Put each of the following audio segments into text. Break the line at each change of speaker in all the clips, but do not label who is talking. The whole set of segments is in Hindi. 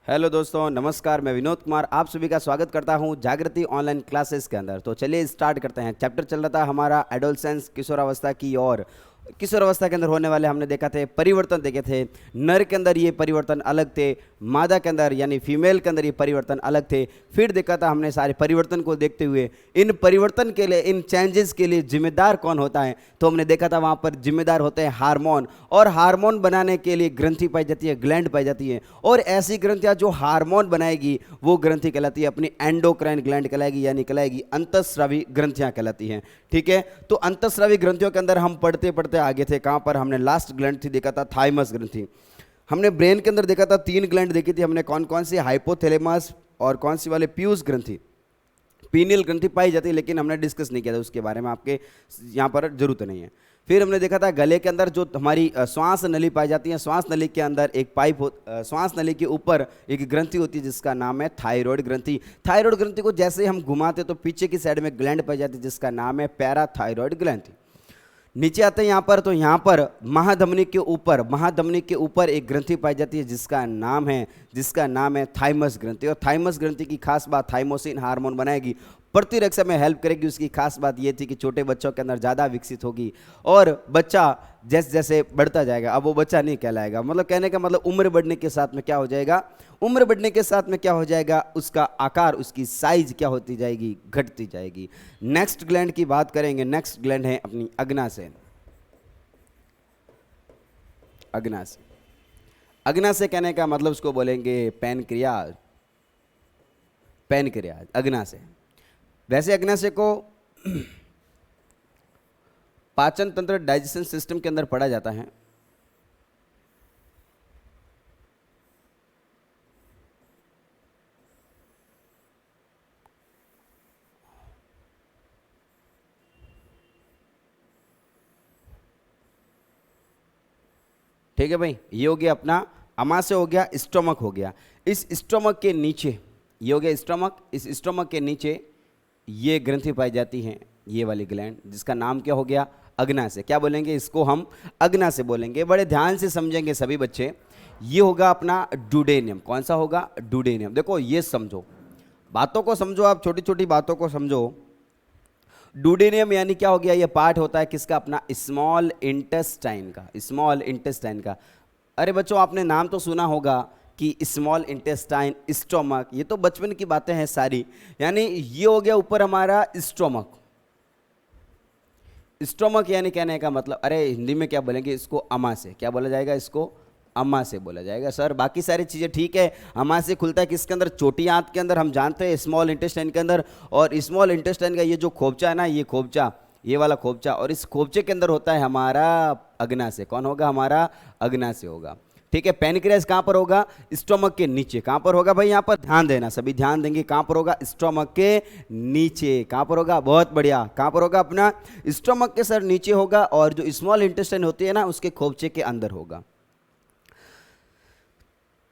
हेलो दोस्तों, नमस्कार। मैं विनोद कुमार आप सभी का स्वागत करता हूं जागृति ऑनलाइन क्लासेस के अंदर। तो चलिए स्टार्ट करते हैं। चैप्टर चल रहा था हमारा एडोलसेंस, किशोरावस्था की ओर। किशोरावस्था के अंदर होने वाले हमने देखा थे परिवर्तन देखे थे। नर के अंदर ये परिवर्तन अलग थे, मादा के अंदर यानी फीमेल के अंदर ये परिवर्तन अलग थे। फिर देखा था हमने सारे परिवर्तन को देखते हुए इन परिवर्तन के लिए, इन चेंजेस के लिए जिम्मेदार कौन होता है। तो हमने देखा था वहाँ पर जिम्मेदार होते हैं हार्मोन, और हार्मोन बनाने के लिए ग्रंथि पाई जाती है, ग्लैंड पाई जाती है। और ऐसी ग्रंथियाँ जो हार्मोन बनाएगी वो ग्रंथि कहलाती है अपनी एंडोक्राइन ग्लैंड कहलाएगी, यानी कहलाएगी अंतःस्रावी ग्रंथियाँ कहलाती हैं। ठीक है, तो अंतःस्रावी ग्रंथियों के अंदर हम पढ़ते पढ़ते आगे थे। कहाँ पर हमने लास्ट ग्लैंड थी देखा था थाइमस ग्रंथि। हमने ब्रेन के अंदर देखा था 3 ग्लैंड देखी थी हमने, कौन कौन सी, हाइपोथैलेमस और कौन सी वाले, पीयूष ग्रंथि, पीनियल ग्रंथि पाई जाती है, लेकिन हमने डिस्कस नहीं किया था उसके बारे में, आपके यहाँ पर जरूरत नहीं है। फिर हमने देखा था गले के अंदर जो हमारी श्वास नली पाई जाती है, श्वास नली के अंदर एक पाइप श्वास नली के ऊपर एक ग्रंथि होती है जिसका नाम है थायराइड ग्रंथि। थायराइड ग्रंथि को जैसे हम घुमाते तो पीछे की साइड में ग्लैंड पाई जाती है जिसका नाम है पैराथायराइड ग्रंथि। नीचे आते हैं यहाँ पर, तो यहाँ पर महाधमनी के ऊपर एक ग्रंथि पाई जाती है जिसका नाम है थाइमस ग्रंथि। और थाइमस ग्रंथि की खास बात, थाइमोसिन हार्मोन बनाएगी, प्रतिरक्षा में हेल्प करेगी। उसकी खास बात ये थी कि छोटे बच्चों के अंदर ज़्यादा विकसित होगी, और बच्चा जैसे जैसे बढ़ता जाएगा, अब वो बच्चा नहीं कहलाएगा। मतलब कहने का मतलब उम्र बढ़ने के साथ में क्या हो जाएगा, उम्र बढ़ने के साथ में क्या हो जाएगा, उसका आकार, उसकी साइज क्या होती जाएगी, घटती जाएगी। नेक्स्ट ग्लैंड की बात करेंगे। नेक्स्ट ग्लैंड है अपनी अग्नाशय। अग्नाशय कहने का मतलब उसको बोलेंगे पैनक्रियाज, अग्नाशय। वैसे अग्नाशय को पाचन तंत्र, डाइजेशन सिस्टम के अंदर पढ़ा जाता है। ठीक है भाई, ये हो गया अपना अमाशय, हो गया स्टोमक, हो गया। इस स्टोमक के नीचे, ये हो गया स्टोमक, इस स्टोमक के नीचे ये ग्रंथि पाई जाती हैं, ये वाली ग्लैंड, जिसका नाम क्या हो गया, अग्नाशय। क्या बोलेंगे इसको, हम अग्नाशय बोलेंगे। बड़े ध्यान से समझेंगे सभी बच्चे। ये होगा अपना डुडेनियम। कौन सा होगा, डुडेनियम। देखो ये समझो, बातों को समझो, आप छोटी छोटी बातों को समझो। डुडेनियम यानी क्या हो गया, ये पार्ट होता है किसका, अपना स्मॉल इंटेस्टाइन का, स्मॉल इंटेस्टाइन का। अरे बच्चों, आपने नाम तो सुना होगा कि स्मॉल इंटेस्टाइन, स्टोमक, ये तो बचपन की बातें हैं सारी। यानी ये हो गया ऊपर हमारा स्टोमक। स्टोमक यानी कहने का मतलब, अरे हिंदी में क्या बोलेंगे इसको, अमाशय। क्या बोला जाएगा इसको, अमाशय बोला जाएगा। सर बाकी सारी चीज़ें ठीक है। अमाशय खुलता है किसके अंदर, छोटी आंत के अंदर, हम जानते हैं स्मॉल इंटेस्टाइन के अंदर। और स्मॉल इंटेस्टाइन का ये जो खोपचा है ना, ये खोपचा, ये वाला खोपचा, और इस खोपचे के अंदर होता है हमारा अग्नाशय। कौन होगा, हमारा अग्नाशय होगा। ठीक है, पैनक्रियाज कहाँ पर होगा, स्टोमक के नीचे। कहाँ पर होगा भाई, यहाँ पर ध्यान देना, सभी ध्यान देंगे। कहाँ पर होगा, स्टोमक के नीचे। कहाँ पर होगा, बहुत बढ़िया, कहाँ पर होगा, अपना स्टोमक के सर नीचे होगा। और जो स्मॉल इंटेस्टाइन होती है ना, उसके खोपचे के अंदर होगा।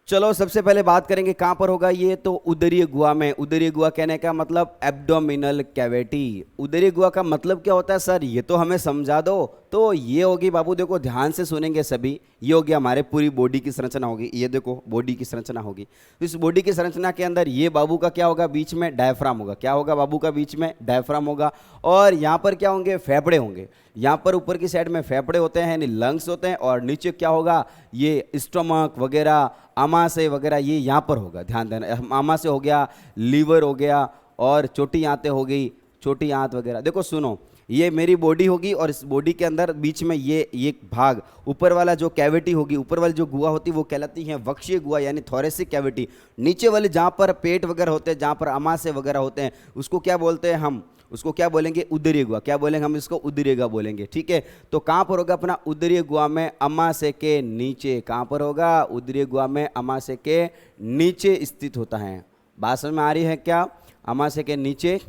चलो सबसे पहले बात करेंगे कहां पर होगा ये, तो उदरीय गुहा में। उदरीय गुहा कहने का मतलब एब्डोमिनल कैविटी। उदरीय गुहा का मतलब क्या होता है सर, ये तो हमें समझा दो। तो ये होगी बाबू, देखो ध्यान से सुनेंगे सभी। ये हो गया हमारे पूरी बॉडी की संरचना होगी। ये देखो बॉडी की संरचना होगी। तो इस बॉडी की संरचना के अंदर ये बाबू का क्या होगा, बीच में डायफ्राम होगा। क्या होगा बाबू का, बीच में डायफ्राम होगा। और यहाँ पर क्या होंगे, फेफड़े होंगे। यहाँ पर ऊपर की साइड में फेफड़े होते हैं, यानी लंग्स होते हैं। और नीचे क्या होगा, ये स्टोमक वगैरह, अमाशय वगैरह, ये यहाँ पर होगा। ध्यान देना, अमाशय हो गया, लीवर हो गया, और छोटी आंतें हो गई, छोटी आंत वगैरह। देखो सुनो, ये मेरी बॉडी होगी, और इस बॉडी के अंदर बीच में ये भाग, ऊपर वाला जो कैविटी होगी, ऊपर वाली जो गुहा होती है वो कहलाती है वक्षीय गुहा, यानी थोरेसिक कैविटी। नीचे वाले जहाँ पर पेट वगैरह होते हैं, जहाँ पर अमाशय वगैरह होते हैं, उसको क्या बोलते हैं हम, उसको क्या बोलेंगे, उदरीय गुहा। क्या बोलेंगे हम इसको, उदरीय गुहा बोलेंगे। ठीक है, तो कहाँ पर होगा अपना उदरीय गुहा में, अमाशय के नीचे। कहाँ पर होगा, उदरीय गुहा में अमाशय के नीचे स्थित होता है। बात समझ में आ रही है क्या, अमाशय के नीचे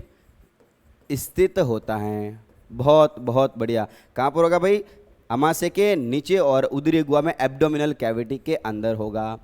स्थित होता है। बहुत बहुत बढ़िया। कहाँ पर होगा भाई, अमाशय के नीचे, और उदरीय गुहा में एब्डोमिनल कैविटी के अंदर होगा।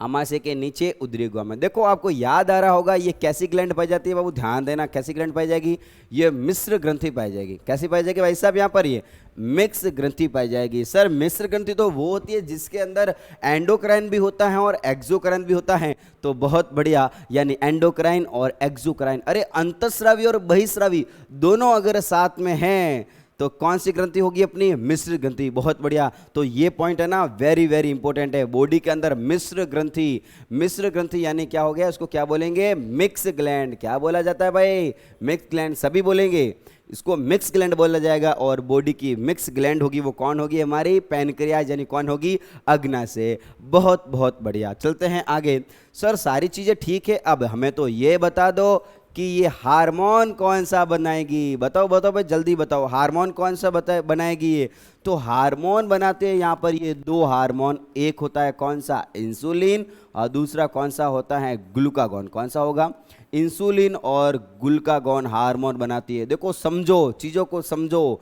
आमाशय के नीचे उदरी गुहा में। देखो आपको याद आ रहा होगा ये कैसी ग्लैंड पाई जाती है बाबू, ध्यान देना, कैसी ग्लैंड पाई जाएगी, ये मिश्र ग्रंथि पाई जाएगी। कैसी पाई जाएगी भाई साहब, यहाँ पर ये मिक्स ग्रंथि पाई जाएगी। सर मिश्र ग्रंथि तो वो होती है जिसके अंदर एंडोक्राइन भी होता है और एक्सोक्राइन भी होता है। तो बहुत बढ़िया, यानी एंडोक्राइन और एक्सोक्राइन, अरे अंतःस्रावी और बहिस्रावी दोनों अगर साथ में हैं तो कौन सी ग्रंथि होगी अपनी, मिश्र ग्रंथि। बहुत बढ़िया, तो ये पॉइंट है ना वेरी वेरी इंपॉर्टेंट है। बॉडी के अंदर मिश्र ग्रंथि, मिश्र ग्रंथि यानी क्या हो गया, उसको क्या बोलेंगे, मिक्स ग्लैंड। क्या बोला जाता है भाई, मिक्स ग्लैंड, सभी बोलेंगे इसको मिक्स ग्लैंड बोला जाएगा। और बॉडी की मिक्स ग्लैंड होगी वो कौन होगी, हमारी पैनक्रियाज, यानी कौन होगी, अग्नाशय। बहुत बहुत बढ़िया, चलते हैं आगे। सर सारी चीजें ठीक है, अब हमें तो ये बता दो कि ये हार्मोन कौन सा बनाएगी, बताओ बताओ भाई जल्दी बताओ, हार्मोन कौन सा बनाएगी ये। तो हार्मोन बनाते हैं यहाँ पर ये दो हार्मोन, एक होता है कौन सा, इंसुलिन, और दूसरा कौन सा होता है, ग्लूकागॉन। कौन सा होगा, इंसुलिन और ग्लूकागॉन हार्मोन बनाती है। देखो समझो, चीज़ों को समझो।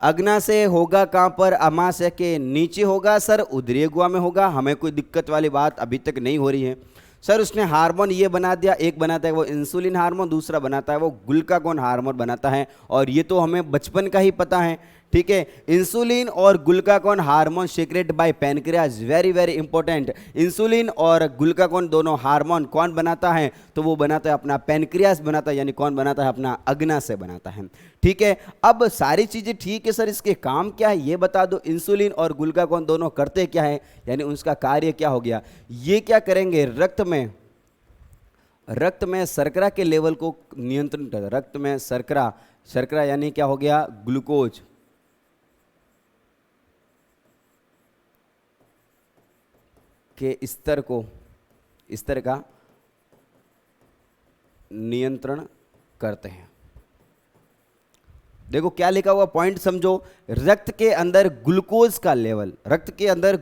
अग्नाशय होगा कहाँ पर, अमाशय के नीचे होगा सर, उदरीय गुहा में होगा। हमें कोई दिक्कत वाली बात अभी तक नहीं हो रही है। सर उसने हार्मोन ये बना दिया, एक बनाता है वो इंसुलिन हार्मोन, दूसरा बनाता है वो ग्लूकागॉन हार्मोन बनाता है, और ये तो हमें बचपन का ही पता है, ठीक है। इंसुलिन और glucagon hormone secrete by pancreas, very very important. Insulin और ग्लूकागॉन दोनों हार्मोन कौन बनाता है, तो वो बनाता है अपना पैनक्रियाज बनाता है, यानी कौन बनाता है, अपना अग्नाशय बनाता है, ठीक है। अब सारी चीजें ठीक है सर, इसके काम क्या है ये बता दो। इंसुलिन और ग्लूकागॉन दोनों करते क्या है, यानी उसका कार्य क्या हो गया, ये क्या करेंगे, रक्त में शर्करा के लेवल को नियंत्रण कर, रक्त में शर्करा यानी क्या हो गया, ग्लूकोज के स्तर का नियंत्रण करते हैं। देखो क्या लिखा हुआ, पॉइंट समझो। रक्त के अंदर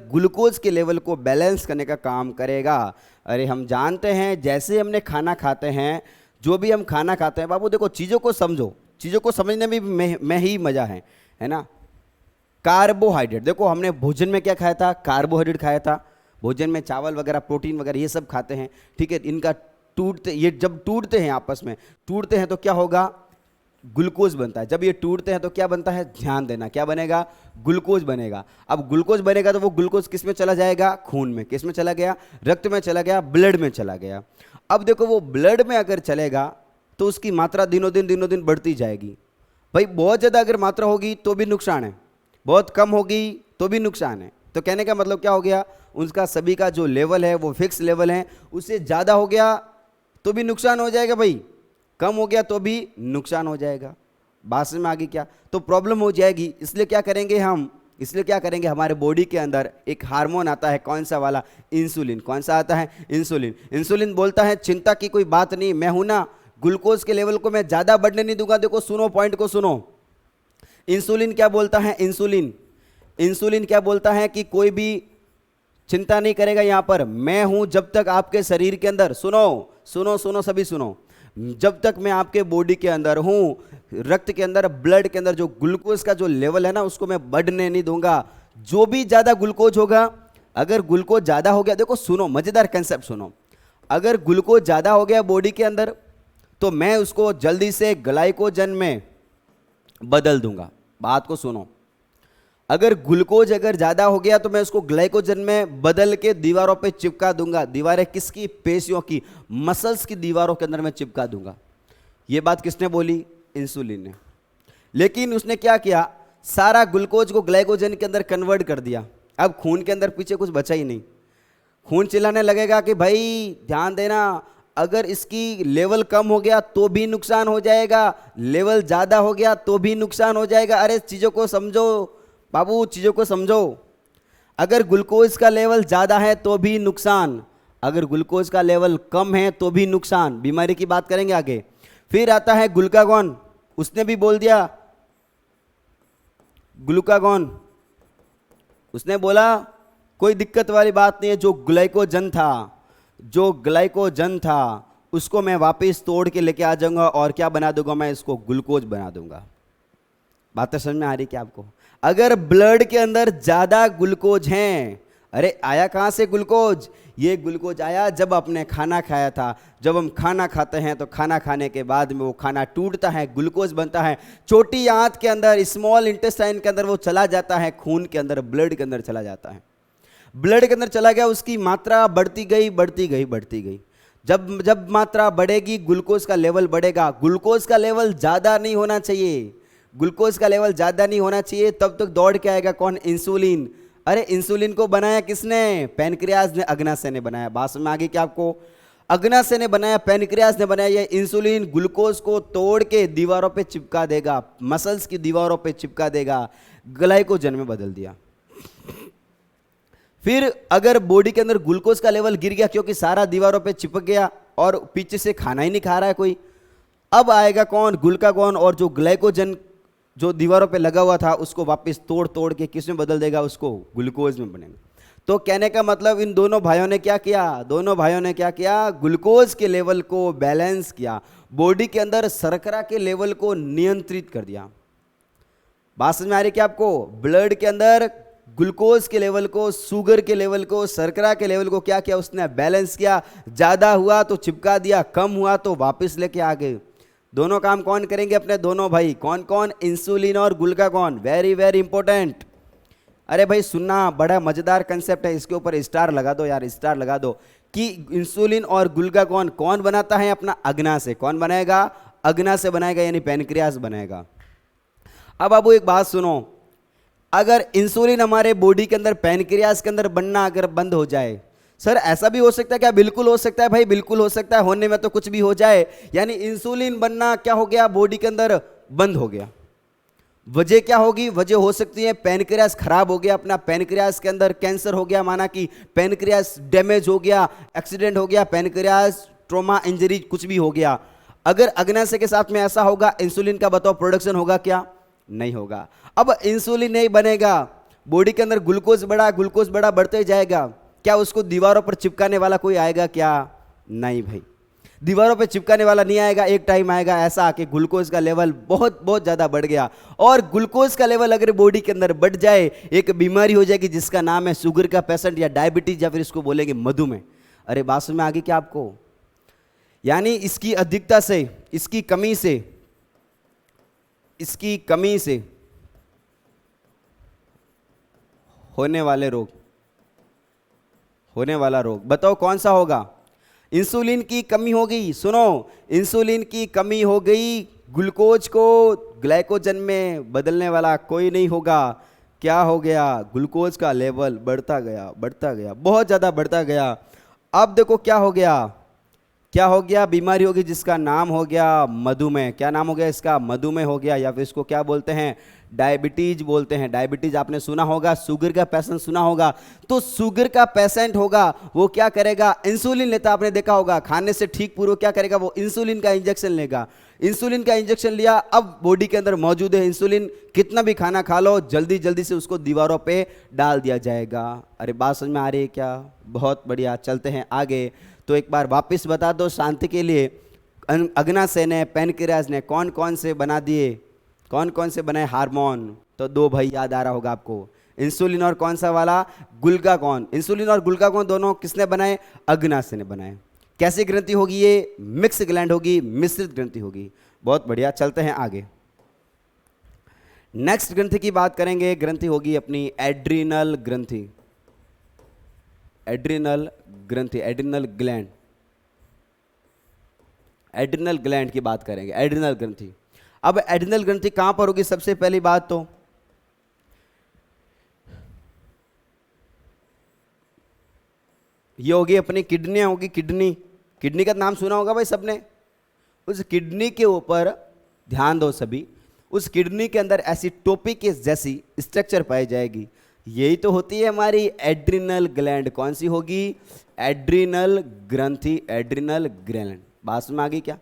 ग्लूकोज के लेवल को बैलेंस करने का काम करेगा। अरे हम जानते हैं जैसे हमने खाना खाते हैं, जो भी हम खाना खाते हैं बाबू, देखो चीज़ों को समझो, चीज़ों को समझने में ही मज़ा है ना। कार्बोहाइड्रेट, देखो हमने भोजन में क्या खाया था, कार्बोहाइड्रेट खाया था। भोजन में चावल वगैरह, प्रोटीन वगैरह ये सब खाते हैं, ठीक है। इनका ये जब टूटते हैं, आपस में टूटते हैं तो क्या होगा, ग्लूकोज बनता है। जब ये टूटते हैं तो क्या बनता है, ध्यान देना, क्या बनेगा, ग्लूकोज बनेगा। अब ग्लूकोज बनेगा तो वो ग्लूकोज किस में चला जाएगा, खून में। किस में चला गया, रक्त में चला गया, ब्लड में चला गया। अब देखो वो ब्लड में अगर चलेगा तो उसकी मात्रा दिनों दिन बढ़ती जाएगी। भाई बहुत ज़्यादा अगर मात्रा होगी तो भी नुकसान है, बहुत कम होगी तो भी नुकसान है। तो कहने का मतलब क्या हो गया, उसका सभी का जो लेवल है वो फिक्स लेवल है, उससे ज़्यादा हो गया तो भी नुकसान हो जाएगा भाई, कम हो गया तो भी नुकसान हो जाएगा। बात में आगे क्या, तो प्रॉब्लम हो जाएगी। इसलिए क्या करेंगे, हमारे बॉडी के अंदर एक हार्मोन आता है, कौन सा वाला, इंसुलिन। कौन सा आता है, इंसुलिन बोलता है चिंता की कोई बात नहीं, मैं हूं ना, ग्लूकोज के लेवल को मैं ज़्यादा बढ़ने नहीं दूंगा। देखो सुनो, पॉइंट को सुनो। इंसुलिन क्या बोलता है, इंसुलिन क्या बोलता है कि कोई भी चिंता नहीं करेगा, यहां पर मैं हूं जब तक आपके शरीर के अंदर, सुनो सभी सुनो, जब तक मैं आपके बॉडी के अंदर हूं, रक्त के अंदर, ब्लड के अंदर जो ग्लूकोज का जो लेवल है ना, उसको मैं बढ़ने नहीं दूंगा। जो भी ज्यादा ग्लूकोज होगा, अगर ग्लूकोज ज्यादा हो गया, देखो सुनो, मजेदार कंसेप्ट सुनो, अगर ग्लूकोज ज्यादा हो गया बॉडी के अंदर तो मैं उसको जल्दी से ग्लाइकोजन में बदल दूंगा। बात को सुनो, अगर ग्लूकोज ज्यादा हो गया तो मैं उसको ग्लाइकोजन में बदल के दीवारों पे चिपका दूंगा। दीवारें किसकी, पेशियों की, मसल्स की दीवारों के अंदर मैं चिपका दूंगा। ये बात किसने बोली, इंसुलिन ने। लेकिन उसने क्या किया, सारा ग्लूकोज को ग्लाइकोजन के अंदर कन्वर्ट कर दिया। अब खून के अंदर पीछे कुछ बचा ही नहीं। खून चिल्लाने लगेगा कि भाई ध्यान देना, अगर इसकी लेवल कम हो गया तो भी नुकसान हो जाएगा, लेवल ज्यादा हो गया तो भी नुकसान हो जाएगा। अरे चीजों को समझो बाबू, चीजों को समझो। अगर ग्लूकोज का लेवल ज्यादा है तो भी नुकसान, अगर ग्लूकोज का लेवल कम है तो भी नुकसान। बीमारी की बात करेंगे आगे। फिर आता है ग्लूकागॉन, उसने भी बोल दिया, ग्लूकागॉन उसने बोला कोई दिक्कत वाली बात नहीं है, जो ग्लाइकोजन था उसको मैं वापस तोड़ के लेके आ जाऊंगा और क्या बना दूंगा, मैं इसको ग्लूकोज बना दूंगा। बात समझ में आ रही क्या आपको? अगर ब्लड के अंदर ज्यादा ग्लूकोज है, अरे आया कहां से ग्लूकोज, ये ग्लूकोज आया जब आपने खाना खाया था। जब हम खाना खाते हैं तो खाना खाने के बाद में वो खाना टूटता है, ग्लूकोज बनता है, छोटी आंत के अंदर, स्मॉल इंटेस्टाइन के अंदर वो चला जाता है, खून के अंदर, ब्लड के अंदर चला जाता है। ब्लड के अंदर चला गया, उसकी मात्रा बढ़ती गई बढ़ती गई बढ़ती गई। जब जब मात्रा बढ़ेगी ग्लूकोज का लेवल बढ़ेगा। ग्लूकोज का लेवल ज़्यादा नहीं होना चाहिए, ग्लूकोज का लेवल ज़्यादा नहीं होना चाहिए। तब तक दौड़ के आएगा कौन? इंसुलिन। अरे इंसुलिन को बनाया किसने? पैनक्रियाज ने, अग्नाशय ने बनाया। बात में आगे क्या आपको? अग्नाशय ने बनाया, पैनक्रियाज ने बनाया। ये इंसुलिन ग्लूकोज को तोड़ के दीवारों पे चिपका देगा, मसल्स की दीवारों पे चिपका देगा, ग्लाइकोजन में बदल दिया। फिर अगर बॉडी के अंदर ग्लूकोज का लेवल गिर गया क्योंकि सारा दीवारों पे चिपक गया और पीछे से खाना ही नहीं खा रहा है कोई, अब आएगा कौन? ग्लूकागॉन, और जो ग्लाइकोजन जो दीवारों पे लगा हुआ था उसको वापस तोड़ तोड़ के किस में बदल देगा? उसको ग्लूकोज में बनेगा। तो कहने का मतलब इन दोनों भाइयों ने क्या किया? दोनों भाइयों ने क्या किया? ग्लूकोज के लेवल को बैलेंस किया, बॉडी के अंदर शर्करा के लेवल को नियंत्रित कर दिया। बात समझ में आ रही क्या आपको? ब्लड के अंदर ग्लूकोज के लेवल को, शुगर के लेवल को, शर्करा के लेवल को क्या किया? उसने बैलेंस किया। ज़्यादा हुआ तो चिपका दिया, कम हुआ तो वापस लेके आ गए। दोनों काम कौन करेंगे? अपने दोनों भाई। कौन कौन? इंसुलिन और ग्लूकागॉन। Very very important. अरे भाई सुनना, बड़ा मजेदार कंसेप्ट है, इसके ऊपर स्टार लगा दो यार, स्टार लगा दो। कि इंसुलिन और ग्लूकागॉन कौन बनाता है? अपना अग्नाशय। कौन बनाएगा? अग्नाशय बनाएगा, यानी पैनक्रियास बनाएगा। अब आपको एक बात सुनो, अगर इंसुलिन हमारे बॉडी के अंदर, पैनक्रियास के अंदर बनना अगर बंद हो जाए, सर ऐसा भी हो सकता है क्या? बिल्कुल हो सकता है भाई, बिल्कुल हो सकता है, होने में तो कुछ भी हो जाए। यानी इंसुलिन बनना क्या हो गया? बॉडी के अंदर बंद हो गया। वजह क्या होगी? वजह हो सकती है पैनक्रियास खराब हो गया, अपना पैनक्रियास के अंदर कैंसर हो गया, माना कि पैनक्रियास डैमेज हो गया, एक्सीडेंट हो गया, पैनक्रियास ट्रॉमा, इंजरी, कुछ भी हो गया। अगर अग्नाशय के साथ में ऐसा होगा, इंसुलिन का बताओ प्रोडक्शन होगा क्या? नहीं होगा। अब इंसुलिन नहीं बनेगा, बॉडी के अंदर ग्लूकोज बढ़ा, ग्लूकोज बढ़ा, बढ़ते जाएगा, क्या उसको दीवारों पर चिपकाने वाला कोई आएगा क्या? नहीं भाई, दीवारों पे चिपकाने वाला नहीं आएगा। एक टाइम आएगा ऐसा कि ग्लूकोज का लेवल बहुत बहुत ज़्यादा बढ़ गया, और ग्लूकोज का लेवल अगर बॉडी के अंदर बढ़ जाए, एक बीमारी हो जाएगी जिसका नाम है शुगर का पेशेंट, या डायबिटीज, या फिर इसको बोलेंगे मधुमेह। अरे बात समझ में आ गई क्या आपको? यानी इसकी अधिकता से, इसकी कमी से, इसकी कमी से होने वाले रोग, होने वाला रोग बताओ कौन सा होगा? इंसुलिन की कमी हो गई। सुनो, इंसुलिन की कमी हो गई, ग्लूकोज को ग्लाइकोजन में बदलने वाला कोई नहीं होगा। क्या हो गया? ग्लूकोज का लेवल बढ़ता गया, बढ़ता गया, बहुत ज़्यादा बढ़ता गया। अब देखो क्या हो गया? क्या हो गया? बीमारी होगी जिसका नाम हो गया मधुमेह। क्या नाम हो गया इसका? मधुमेह हो गया, या फिर इसको क्या बोलते हैं? डायबिटीज बोलते हैं। डायबिटीज आपने सुना होगा, शुगर का पेशेंट सुना होगा। तो शुगर का पेशेंट होगा, वो क्या करेगा? इंसुलिन लेता, आपने देखा होगा, खाने से ठीक पूर्व क्या करेगा? वो इंसुलिन का इंजेक्शन लेगा। इंसुलिन का इंजेक्शन लिया, अब बॉडी के अंदर मौजूद है इंसुलिन, कितना भी खाना खा लो, जल्दी जल्दी से उसको दीवारों पे डाल दिया जाएगा। अरे बात समझ में आ रही है क्या? बहुत बढ़िया, चलते हैं आगे। तो एक बार वापस बता दो शांति के लिए, अग्नाशय ने, पैनक्रियास ने कौन कौन से बना दिए, कौन कौन से बनाए हार्मोन? तो दो भाई याद आ रहा होगा आपको, इंसुलिन और कौन सा वाला? ग्लूकागॉन। इंसुलिन और ग्लूकागॉन दोनों किसने बनाए? अग्नाशय ने बनाए। कैसी ग्रंथि होगी ये? मिक्स ग्लैंड होगी, मिश्रित ग्रंथि होगी। बहुत बढ़िया, चलते हैं आगे। नेक्स्ट ग्रंथि की बात करेंगे, ग्रंथि होगी अपनी एड्रिनल ग्रंथि। एड्रिनल ग्रंथि, एड्रिनल ग्लैंड, एड्रिनल ग्लैंड की बात करेंगे, एड्रिनल ग्रंथि। अब एड्रिनल ग्रंथि कहां पर होगी? सबसे पहली बात तो ये होगी अपनी किडनियां होगी, किडनी। किडनी का नाम सुना होगा भाई सबने। उस किडनी के ऊपर ध्यान दो सभी, उस किडनी के अंदर ऐसी टोपी के जैसी स्ट्रक्चर पाई जाएगी, यही तो होती है हमारी एड्रिनल ग्लैंड। कौन सी होगी? एड्रिनल ग्रंथि, एड्रिनल ग्लैंड। बात में आ गई क्या?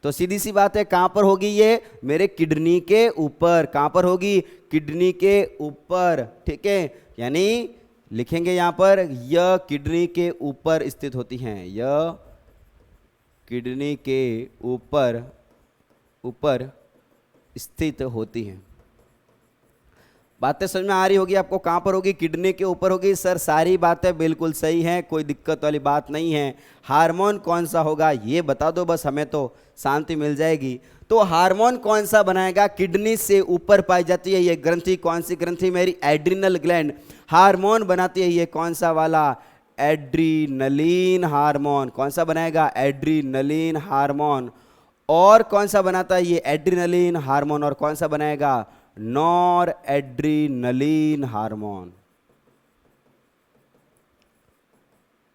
तो सीधी सी बात है, कहां पर होगी ये? मेरे किडनी के ऊपर। कहां पर होगी? किडनी के ऊपर, ठीक है। यानी लिखेंगे यहां पर, यह किडनी के ऊपर स्थित होती हैं, यह किडनी के ऊपर ऊपर स्थित होती हैं। बातें समझ में आ रही होगी आपको? कहाँ पर होगी? किडनी के ऊपर होगी। सर सारी बातें बिल्कुल सही हैं, कोई दिक्कत वाली बात नहीं है। हार्मोन कौन सा होगा ये बता दो बस, हमें तो शांति मिल जाएगी। तो हार्मोन कौन सा बनाएगा? किडनी से ऊपर पाई जाती है ये ग्रंथि। कौन सी ग्रंथि मेरी? एड्रिनल ग्लैंड हार्मोन बनाती है ये। कौन सा वाला? Adrenaline hormone. कौन सा बनाएगा? Adrenaline hormone. और कौन सा बनाता है ये? Adrenaline hormone. और कौन सा बनाएगा? Nor adrenaline hormone.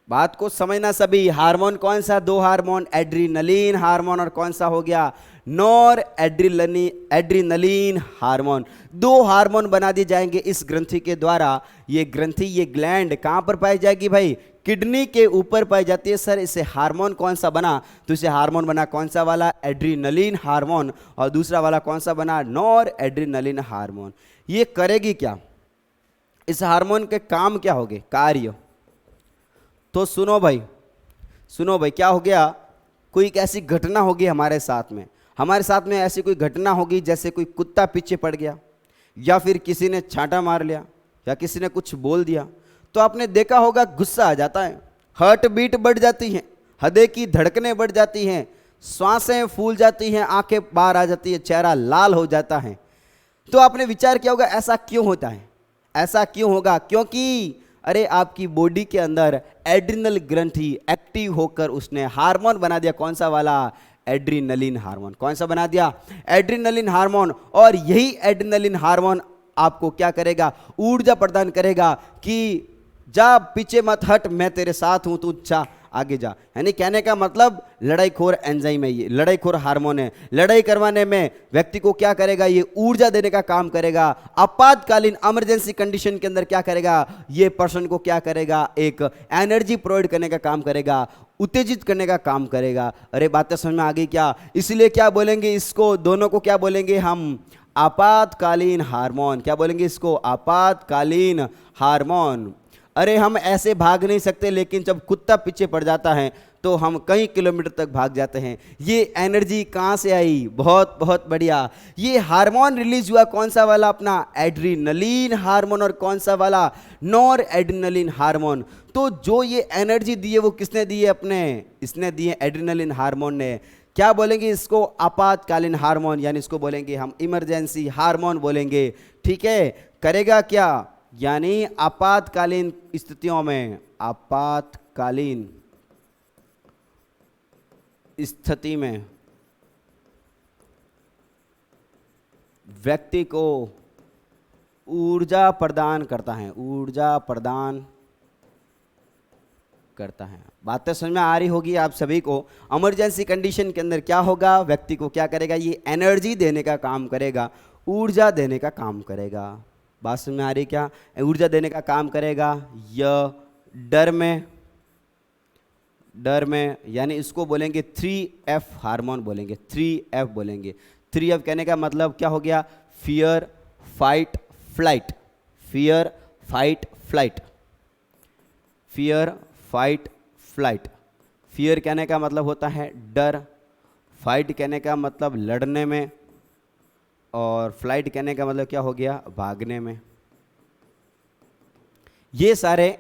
बात को समझना सभी। हार्मोन कौन सा? दो हार्मोन, एड्रीनलिन हार्मोन और कौन सा हो गया? Nor adrenaline hormone. दो हार्मोन बना दिए जाएंगे इस ग्रंथि के द्वारा। ये ग्रंथि, ये ग्लैंड कहां पर पाई जाएगी भाई? किडनी के ऊपर पाई जाती है। सर इसे हार्मोन कौन सा बना? तो इसे हार्मोन बना कौन सा वाला? Adrenaline hormone. और दूसरा वाला कौन सा बना? Nor adrenaline hormone. ये करेगी क्या? इस हार्मोन के काम क्या होंगे? कार्य तो सुनो भाई, सुनो भाई, क्या हो गया? कोई एक ऐसी घटना होगी हमारे साथ में ऐसी कोई घटना होगी, जैसे कोई कुत्ता पीछे पड़ गया, या फिर किसी ने छांटा मार लिया, या किसी ने कुछ बोल दिया, तो आपने देखा होगा गुस्सा आ जाता है, हार्ट बीट बढ़ जाती है, हृदय की धड़कनें बढ़ जाती हैं, श्वासें फूल जाती हैं, आंखें बाहर आ जाती है, चेहरा लाल हो जाता है। तो आपने विचार किया होगा ऐसा क्यों होता है? ऐसा क्यों होगा? क्योंकि अरे आपकी बॉडी के अंदर एड्रिनल ग्रंथि एक्टिव होकर उसने हार्मोन बना दिया। कौन सा वाला? Adrenaline hormone. कौन सा बना दिया? Adrenaline hormone. और यही एड्रीनलिन हार्मोन आपको क्या करेगा? ऊर्जा प्रदान करेगा कि जा पीछे मत हट, मैं तेरे साथ हूं, तू जा आगे जा। यानी कहने का मतलब लड़ाईखोर एंजाइम है, ये लड़ाईखोर हार्मोन है। लड़ाई करवाने में व्यक्ति को क्या करेगा? ये ऊर्जा देने का काम करेगा। आपातकालीन इमरजेंसी कंडीशन के अंदर क्या करेगा? ये पर्सन को क्या करेगा? एक एनर्जी प्रोवाइड करने का काम करेगा, उत्तेजित करने का काम करेगा। अरे बातें समझ में आ गई क्या? इसलिए क्या बोलेंगे इसको? दोनों को क्या बोलेंगे हम? आपातकालीन हार्मोन। क्या बोलेंगे इसको? आपातकालीन हार्मोन। अरे हम ऐसे भाग नहीं सकते, लेकिन जब कुत्ता पीछे पड़ जाता है तो हम कई किलोमीटर तक भाग जाते हैं। ये एनर्जी कहाँ से आई? बहुत बहुत बढ़िया। ये हार्मोन रिलीज हुआ कौन सा वाला? अपना एड्रीनलिन हार्मोन। और कौन सा वाला? Nor adrenaline hormone. तो जो ये एनर्जी दी है वो किसने दी है? अपने इसने दी है, एड्रीनलिन हार्मोन ने। क्या बोलेंगे इसको? आपातकालीन हार्मोन, यानी इसको बोलेंगे हम इमरजेंसी हार्मोन बोलेंगे। ठीक है, करेगा क्या? यानी आपातकालीन स्थितियों में, आपातकालीन स्थिति में व्यक्ति को ऊर्जा प्रदान करता है, ऊर्जा प्रदान करता है। बातें समझ में आ रही होगी आप सभी को। इमरजेंसी कंडीशन के अंदर क्या होगा? व्यक्ति को क्या करेगा? ये एनर्जी देने का काम करेगा, ऊर्जा देने का काम करेगा। बात समझ में आ रही क्या? ऊर्जा देने का काम करेगा। यह डर में यानी इसको बोलेंगे 3F हार्मोन बोलेंगे, 3F बोलेंगे। 3F कहने का मतलब क्या हो गया? Fear, fight, flight. Fear, fight, flight. Fear, fight, flight. Fear कहने का मतलब होता है डर, फाइट कहने का मतलब लड़ने में, और फ्लाइट कहने का मतलब क्या हो गया? भागने में। ये सारे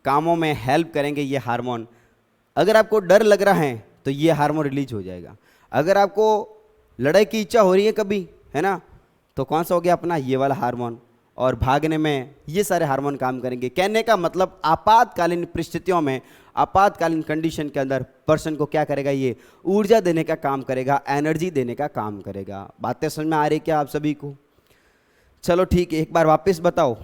कामों में हेल्प करेंगे ये हार्मोन। अगर आपको डर लग रहा है तो ये हार्मोन रिलीज हो जाएगा। अगर आपको लड़ाई की इच्छा हो रही है कभी, है ना, तो कौन सा हो गया? अपना ये वाला हार्मोन। और भागने में ये सारे हार्मोन काम करेंगे। कहने का मतलब आपातकालीन परिस्थितियों में, आपातकालीन कंडीशन के अंदर पर्सन को क्या करेगा? ये ऊर्जा देने का काम करेगा, एनर्जी देने का काम करेगा। बातें समझ में आ रही क्या आप सभी को? चलो ठीक है, एक बार वापस बताओ,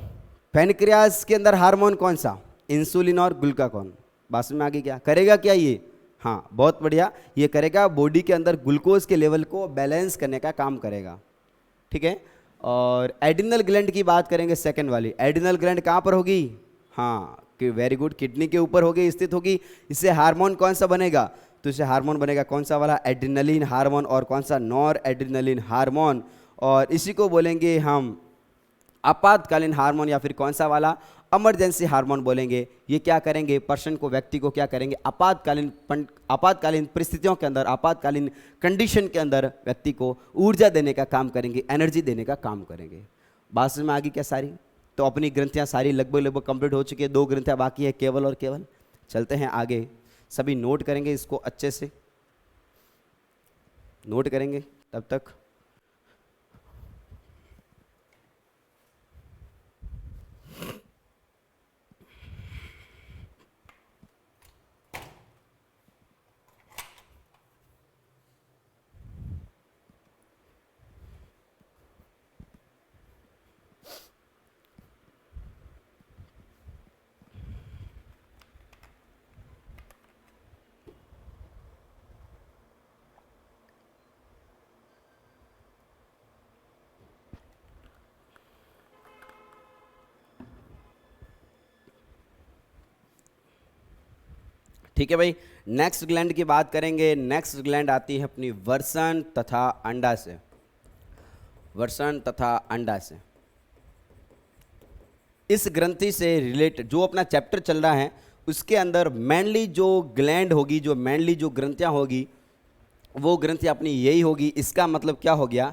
पैनक्रियाज के अंदर हार्मोन कौन सा? इंसुलिन और ग्लूकागॉन। बात समझ में आ गई क्या? करेगा क्या ये? हाँ, बहुत बढ़िया। ये करेगा बॉडी के अंदर ग्लूकोज के लेवल को बैलेंस करने का काम करेगा। ठीक है। और एड्रिनल ग्लैंड की बात करेंगे, सेकंड वाली। एड्रिनल ग्लैंड कहाँ पर होगी? हाँ, कि वेरी गुड, किडनी के ऊपर होगी, स्थित होगी। इससे हार्मोन कौन सा बनेगा? तो इससे हार्मोन बनेगा कौन सा वाला? Adrenaline hormone. और कौन सा? Nor adrenaline hormone. और इसी को बोलेंगे हम आपातकालीन हार्मोन, या फिर कौन सा वाला? इमरजेंसी हार्मोन बोलेंगे। ये क्या करेंगे? पर्सन को, व्यक्ति को क्या करेंगे? आपातकालीन परिस्थितियों के अंदर, आपातकालीन कंडीशन के अंदर व्यक्ति को ऊर्जा देने का काम करेंगे, एनर्जी देने का काम करेंगे। बात समझ में आ गई क्या सारी? तो अपनी ग्रंथियां सारी लगभग लगभग कंप्लीट हो चुकी है, 2 ग्रंथियां बाकी है केवल और केवल। चलते हैं आगे, सभी नोट करेंगे इसको अच्छे से, नोट करेंगे तब तक। ठीक है भाई, नेक्स्ट ग्लैंड की बात करेंगे। नेक्स्ट ग्लैंड आती है अपनी वर्षण तथा अंडा से। वर्षण तथा अंडा से, इस ग्रंथि से रिलेटेड जो अपना चैप्टर चल रहा है उसके अंदर मेनली जो ग्लैंड होगी, जो मेनली जो ग्रंथियां होगी, वो ग्रंथि अपनी यही होगी। इसका मतलब क्या हो गया,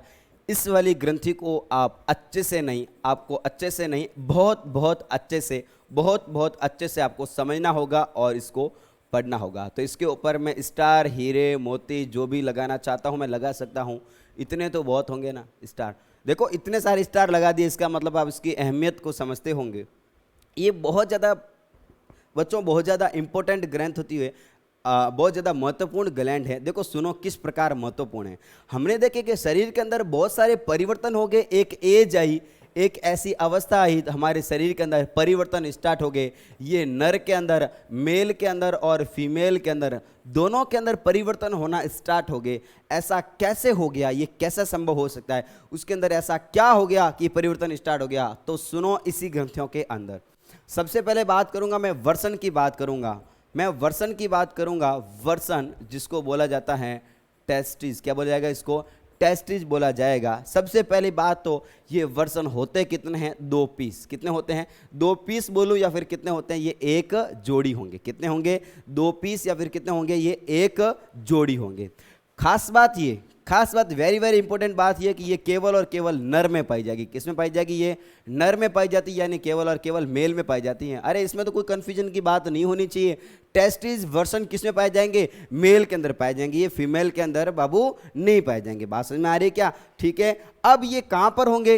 इस वाली ग्रंथि को आप अच्छे से नहीं, आपको अच्छे से नहीं, बहुत बहुत अच्छे से, बहुत बहुत अच्छे से आपको समझना होगा और इसको पढ़ना होगा। तो इसके ऊपर मैं स्टार, हीरे, मोती जो भी लगाना चाहता हूँ मैं लगा सकता हूँ। इतने तो बहुत होंगे ना स्टार, देखो इतने सारे स्टार लगा दिए, इसका मतलब आप इसकी अहमियत को समझते होंगे। ये बहुत ज़्यादा बच्चों, बहुत ज़्यादा इंपॉर्टेंट ग्रंथ होती है, बहुत ज़्यादा महत्वपूर्ण ग्लैंड है। देखो सुनो किस प्रकार महत्वपूर्ण है। हमने देखे कि शरीर के अंदर बहुत सारे परिवर्तन हो गए, एक एज आई, एक ऐसी अवस्था आई हमारे शरीर के अंदर, परिवर्तन स्टार्ट हो गए। ये नर के अंदर, मेल के अंदर और फीमेल के अंदर, दोनों के अंदर परिवर्तन होना स्टार्ट हो गए। ऐसा कैसे हो गया, ये कैसे संभव हो सकता है, उसके अंदर ऐसा क्या हो गया कि परिवर्तन स्टार्ट हो गया? तो सुनो इसी ग्रंथियों के अंदर। सबसे पहले बात करूंगा मैं वर्षण की बात करूंगा, मैं वर्षण की बात करूंगा। वर्षण जिसको बोला जाता है टेस्टिस, क्या बोला जाएगा इसको? टेस्टिस बोला जाएगा। सबसे पहली बात तो ये वर्षण होते कितने हैं? 2 पीस। कितने होते हैं? 2 पीस बोलूं या फिर कितने होते हैं? ये एक जोड़ी होंगे। कितने होंगे? 2 पीस या फिर कितने होंगे? ये एक जोड़ी होंगे। खास बात ये, खास बात, वेरी वेरी इंपॉर्टेंट बात ये कि ये केवल और केवल नर में पाई जाएगी। किस में पाई जाएगी? ये नर में पाई जाती है, यानी केवल और केवल मेल में पाई जाती है। अरे इसमें तो कोई कंफ्यूजन की बात नहीं होनी चाहिए। टेस्टिस वर्षण किस में पाए जाएंगे? मेल के अंदर पाए जाएंगे, ये फीमेल के अंदर बाबू नहीं पाए जाएंगे। बात समझ में आ रही है क्या? ठीक है, अब ये कहां पर होंगे?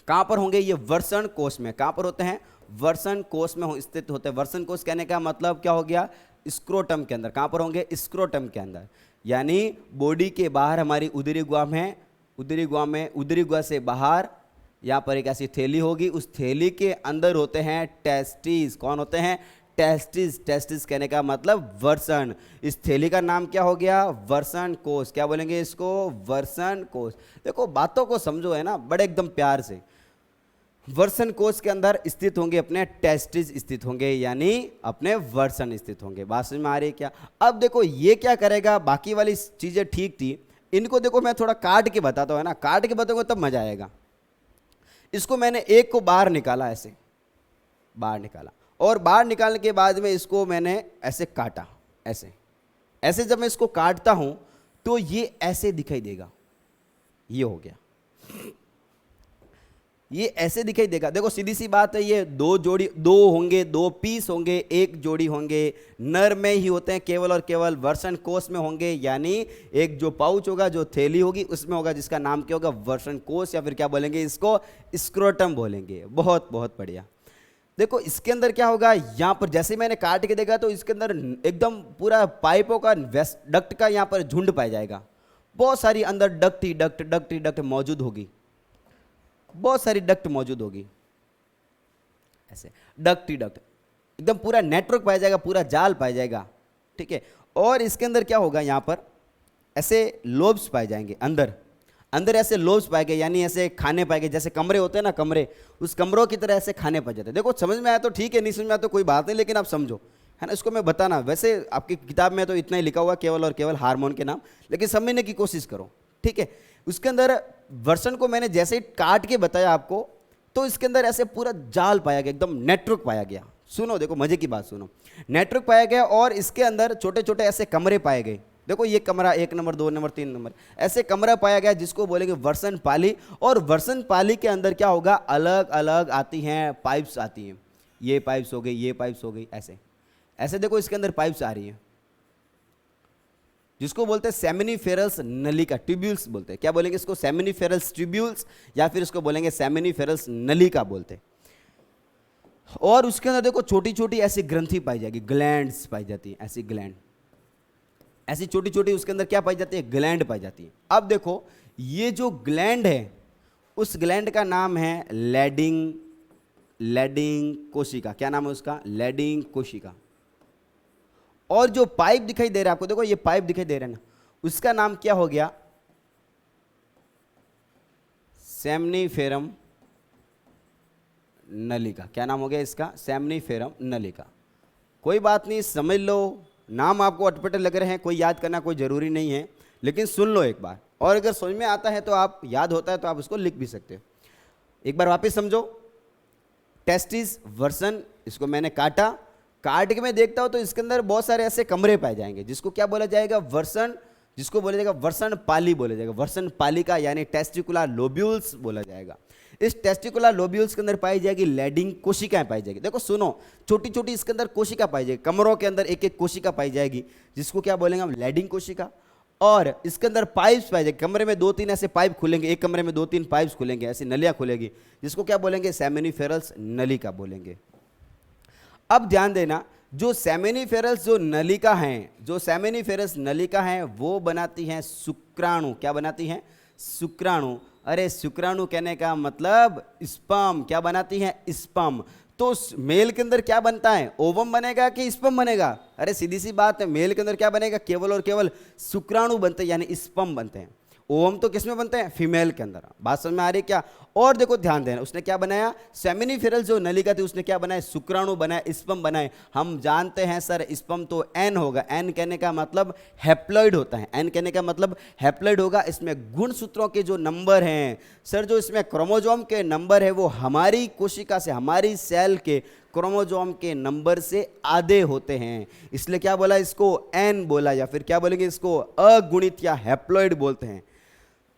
कहां पर होंगे? ये वर्षण कोश में। कहां पर होते हैं? वर्षण कोश में स्थित होते हैं। वर्षण कोश कहने का मतलब क्या हो गया? स्क्रोटम के अंदर। कहां पर होंगे? स्क्रोटम के अंदर, यानी बॉडी के बाहर हमारी उदरी गुहा में, उदरी गुहा में, उदरी गुहा से बाहर यहाँ पर एक ऐसी थैली होगी, उस थैली के अंदर होते हैं टेस्टिस। कौन होते हैं? टेस्टिस। टेस्टिस कहने का मतलब वर्षण। इस थैली का नाम क्या हो गया? वर्षण कोश। क्या बोलेंगे इसको? वर्षण कोश। देखो बातों को समझो है ना, बड़े एकदम प्यार से। वर्षण कोश के अंदर स्थित होंगे अपने टेस्टिस, स्थित होंगे यानी अपने वर्षण स्थित होंगे। बात समझ में आ रही है क्या? अब देखो ये क्या करेगा, बाकी वाली चीजें ठीक थी, इनको देखो मैं थोड़ा काट के बताता हूँ, है ना, काट के बताऊंगा तब मजा आएगा। इसको मैंने एक को बाहर निकाला, ऐसे बाहर निकाला, और बाहर निकालने के बाद में इसको मैंने ऐसे काटा, ऐसे ऐसे जब मैं इसको काटता हूं तो ये ऐसे दिखाई देगा। ये हो गया, ये ऐसे दिखाई देगा। देखो सीधी सी बात है, ये 2 जोड़ी, 2 होंगे, 2 पीस होंगे, 1 जोड़ी होंगे। नर में ही होते हैं, केवल और केवल वर्षण कोश में होंगे, यानी एक जो पाउच होगा, जो थैली होगी उसमें होगा, जिसका नाम क्या होगा? वर्षण कोश, या फिर क्या बोलेंगे इसको? स्क्रोटम बोलेंगे। बहुत बहुत बढ़िया। देखो इसके अंदर क्या होगा, यहाँ पर जैसे मैंने काट के देखा तो इसके अंदर एकदम पूरा पाइपों का, डक्ट का यहाँ पर झुंड पाया जाएगा। बहुत सारी अंदर डक्ट ही डक्ट, डक्ट ही डक्ट मौजूद होगी, बहुत सारी डक्ट मौजूद होगी, ऐसे डक्ट ही डक्ट, एकदम पूरा नेटवर्क पाया जाएगा, पूरा जाल पाया जाएगा। ठीक है, और इसके अंदर क्या होगा, यहाँ पर ऐसे लोब्स पाए जाएंगे, अंदर अंदर ऐसे लोब्स पाए गए, यानी ऐसे खाने पाए गए, जैसे कमरे होते हैं ना, कमरे, उस कमरों की तरह ऐसे खाने पाए जाते हैं। देखो समझ में आया तो ठीक है, नहीं समझ में आया तो कोई बात नहीं, लेकिन आप समझो, है ना, इसको मैं बताना। वैसे आपकी किताब में तो इतना ही लिखा हुआ, केवल और केवल हार्मोन के नाम, लेकिन समझने की कोशिश करो। ठीक है, उसके अंदर वर्षण को मैंने जैसे ही काट के बताया आपको, तो इसके अंदर ऐसे पूरा जाल पाया गया, एकदम नेटवर्क पाया गया। सुनो, देखो मजे की बात सुनो, नेटवर्क पाया गया और इसके अंदर छोटे छोटे ऐसे कमरे पाए गए। देखो ये कमरा 1 नंबर 2 नंबर 3 नंबर ऐसे कमरा पाया गया जिसको बोलेंगे वर्सन पाली। और वर्सन पाली के अंदर क्या होगा, अलग अलग आती हैं पाइप्स आती हैं, ये पाइप्स हो गई, ये पाइप्स हो गई, ऐसे ऐसे देखो इसके अंदर पाइप्स आ रही हैं जिसको बोलते हैं सेमिनिफेरल्स नली का ट्यूब्यूल्स बोलते हैं। क्या बोलेंगे इसको, सेमिनिफेरल्स ट्यूब्यूल्स, या फिर इसको बोलेंगे सेमिनिफेरल्स नली का बोलते हैं। और उसके अंदर देखो छोटी छोटी ऐसी ग्रंथि पाई जाएगी, ग्लैंड्स पाई जाती है, ऐसी ग्लैंड, ऐसी छोटी छोटी उसके अंदर क्या पाई जाती है, ग्लैंड पाई जाती है। अब देखो ये जो ग्लैंड है उस ग्लैंड का नाम है लैडिंग, लैडिंग कोशिका। क्या नाम है उसका, लैडिंग कोशिका। और जो पाइप दिखाई दे रहा है आपको, देखो ये पाइप दिखाई दे रहा है ना, उसका नाम क्या हो गया, सेमनीफेरम नलिका। क्या नाम हो गया इसका, सेमनीफेरम नलिका। कोई बात नहीं, समझ लो, नाम आपको अटपटे लग रहे हैं, कोई याद करना कोई जरूरी नहीं है, लेकिन सुन लो एक बार, और अगर समझ में आता है तो आप, याद होता है तो आप उसको लिख भी सकते हो। एक बार वापस समझो, टेस्टिस वर्सन, इसको मैंने काटा, काट के मैं देखता हूं तो इसके अंदर बहुत सारे ऐसे कमरे पाए जाएंगे जिसको क्या बोला जाएगा, वर्सन, जिसको बोला जाएगा वर्सन पाली बोला जाएगा, वर्सन पाली का यानी टेस्टिकुलर लोब्यूल्स बोला जाएगा। इस टेस्टिकुलर लोब्यूल्स के अंदर पाई जाएगी लैडिंग कोशिकाएं पाई जाएगी। देखो सुनो, छोटी छोटी इसके अंदर कोशिका पाई जाएगी, कमरों के अंदर एक एक कोशिका पाई जाएगी जिसको क्या बोलेंगे हम, लैडिंग कोशिका। और इसके अंदर पाइप्स पाई जाएगी, कमरे में 2-3 ऐसे पाइप खुलेंगे, एक कमरे में 2-3 पाइप्स खुलेंगे, ऐसी नलियां खुलेगी जिसको क्या बोलेंगे, सेमिनिफेरल्स नलिका बोलेंगे। अब ध्यान देना, जो सेमिनिफेरल्स जो नलिका हैं, जो सेमिनिफेरस नलिका हैं वो बनाती हैं शुक्राणु। क्या बनाती हैं, शुक्राणु। अरे शुक्राणु कहने का मतलब स्पर्म। क्या बनाती हैं, स्पर्म। तो मेल के अंदर क्या बनता है, ओवम बनेगा कि स्पर्म बनेगा, अरे सीधी सी बात है, मेल के अंदर क्या बनेगा, केवल और केवल शुक्राणु बनते हैं, यानी स्पर्म बनते हैं। ओवम तो किसमें बनते हैं, फीमेल के अंदर। बात समझ में आ रही है क्या। और देखो ध्यान देना, उसने क्या बनाया, सेमिनिफेरल जो नलिका थी उसने क्या बनाया, शुक्राणु बनाए, स्पर्म बनाए। हम जानते हैं सर स्पर्म तो एन होगा, एन कहने का मतलब हैप्लॉइड होता है, एन कहने का मतलब हैप्लॉइड होगा। इसमें गुणसूत्रों के जो नंबर हैं सर, जो इसमें क्रोमोजोम के नंबर है वो हमारी कोशिका से, हमारी सेल के क्रोमोजोम के नंबर से आधे होते हैं, इसलिए क्या बोला इसको, एन बोला, या फिर क्या बोलेंगे इसको, अगुणित या हैप्लॉइड बोलते हैं।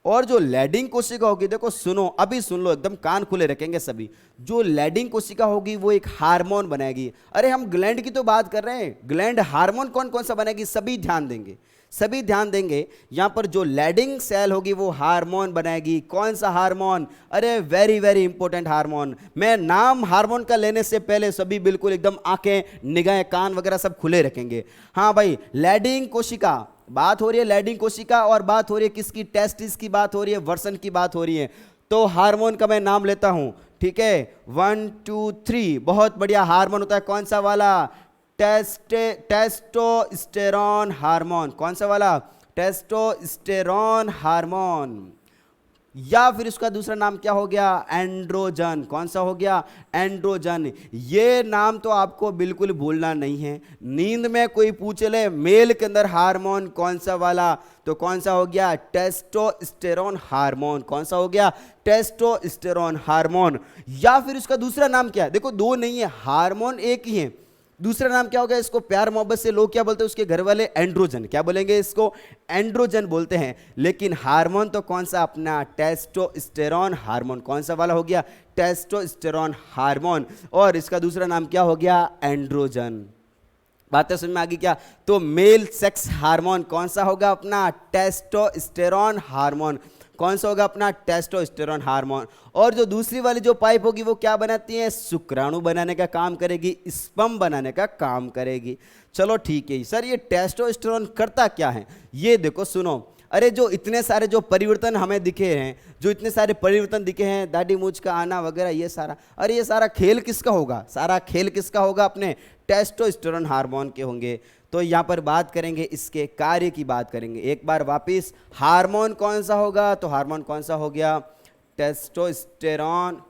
और जो लैडिंग कोशिका होगी, देखो सुनो, अभी सुन लो, एकदम कान खुले रखेंगे सभी। जो लैडिंग कोशिका होगी वो एक हार्मोन बनाएगी। अरे हम ग्लैंड की तो बात कर रहे हैं, ग्लैंड हार्मोन कौन कौन सा बनाएगी, सभी ध्यान देंगे, सभी ध्यान देंगे। यहां पर जो लैडिंग सेल होगी वो हार्मोन बनाएगी। कौन सा हार्मोन, अरे वेरी वेरी इंपॉर्टेंट हार्मोन। मैं नाम हार्मोन का लेने से पहले सभी बिल्कुल एकदम आंखें, निगाहें, कान वगैरह सब खुले रखेंगे। हाँ भाई, लैडिंग कोशिका, बात हो रही है लैडिंग कोशिका, और बात हो रही है किसकी, टेस्टिस की बात हो रही है, वर्सन की बात हो रही है। तो हार्मोन का मैं नाम लेता हूं, ठीक है, 1 2 3। बहुत बढ़िया हार्मोन होता है कौन सा वाला, टेस्टोस्टेरॉन हार्मोन। कौन सा वाला, टेस्टोस्टेरॉन हार्मोन। या फिर उसका दूसरा नाम क्या हो गया, एंड्रोजन। कौन सा हो गया, एंड्रोजन। ये नाम तो आपको बिल्कुल भूलना नहीं है। नींद में कोई पूछ ले मेल के अंदर हार्मोन कौन सा वाला, तो कौन सा हो गया, टेस्टोस्टेरोन हार्मोन। कौन सा हो गया, टेस्टोस्टेरोन हार्मोन। या फिर उसका दूसरा नाम क्या है, देखो दो नहीं है, हार्मोन एक ही है, दूसरा नाम क्या होगा, इसको प्यार मोहब्बत से लोग क्या बोलते हैं, उसके घर वाले, एंड्रोजन। क्या बोलेंगे इसको, एंड्रोजन बोलते हैं। लेकिन हार्मोन तो कौन सा अपना, टेस्टोस्टेरोन हार्मोन। कौन सा वाला हो गया, टेस्टोस्टेरोन हार्मोन। और इसका दूसरा नाम क्या हो गया, एंड्रोजन। बातें समझ में आ गई क्या। तो मेल सेक्स हार्मोन कौन सा होगा अपना, टेस्टोस्टेरोन हार्मोन। कौन सा होगा अपना, टेस्टोस्टेरोन हार्मोन। और जो दूसरी वाली जो पाइप होगी वो क्या बनाती है, शुक्राणु बनाने का काम करेगी, स्पर्म बनाने का काम करेगी। चलो ठीक है सर, ये टेस्टोस्टेरोन करता क्या है, ये देखो सुनो। अरे जो इतने सारे जो परिवर्तन हमें दिखे हैं, जो इतने सारे परिवर्तन दिखे हैं, दाढ़ी मूंछ का आना वगैरह, ये सारा, अरे ये सारा खेल किसका होगा, सारा खेल किसका होगा, अपने टेस्टोस्टेरोन हार्मोन के होंगे। तो यहाँ पर बात करेंगे इसके कार्य की बात करेंगे। एक बार वापिस, हार्मोन कौन सा होगा, तो हार्मोन कौन सा हो गया, टेस्टोस्टेरोन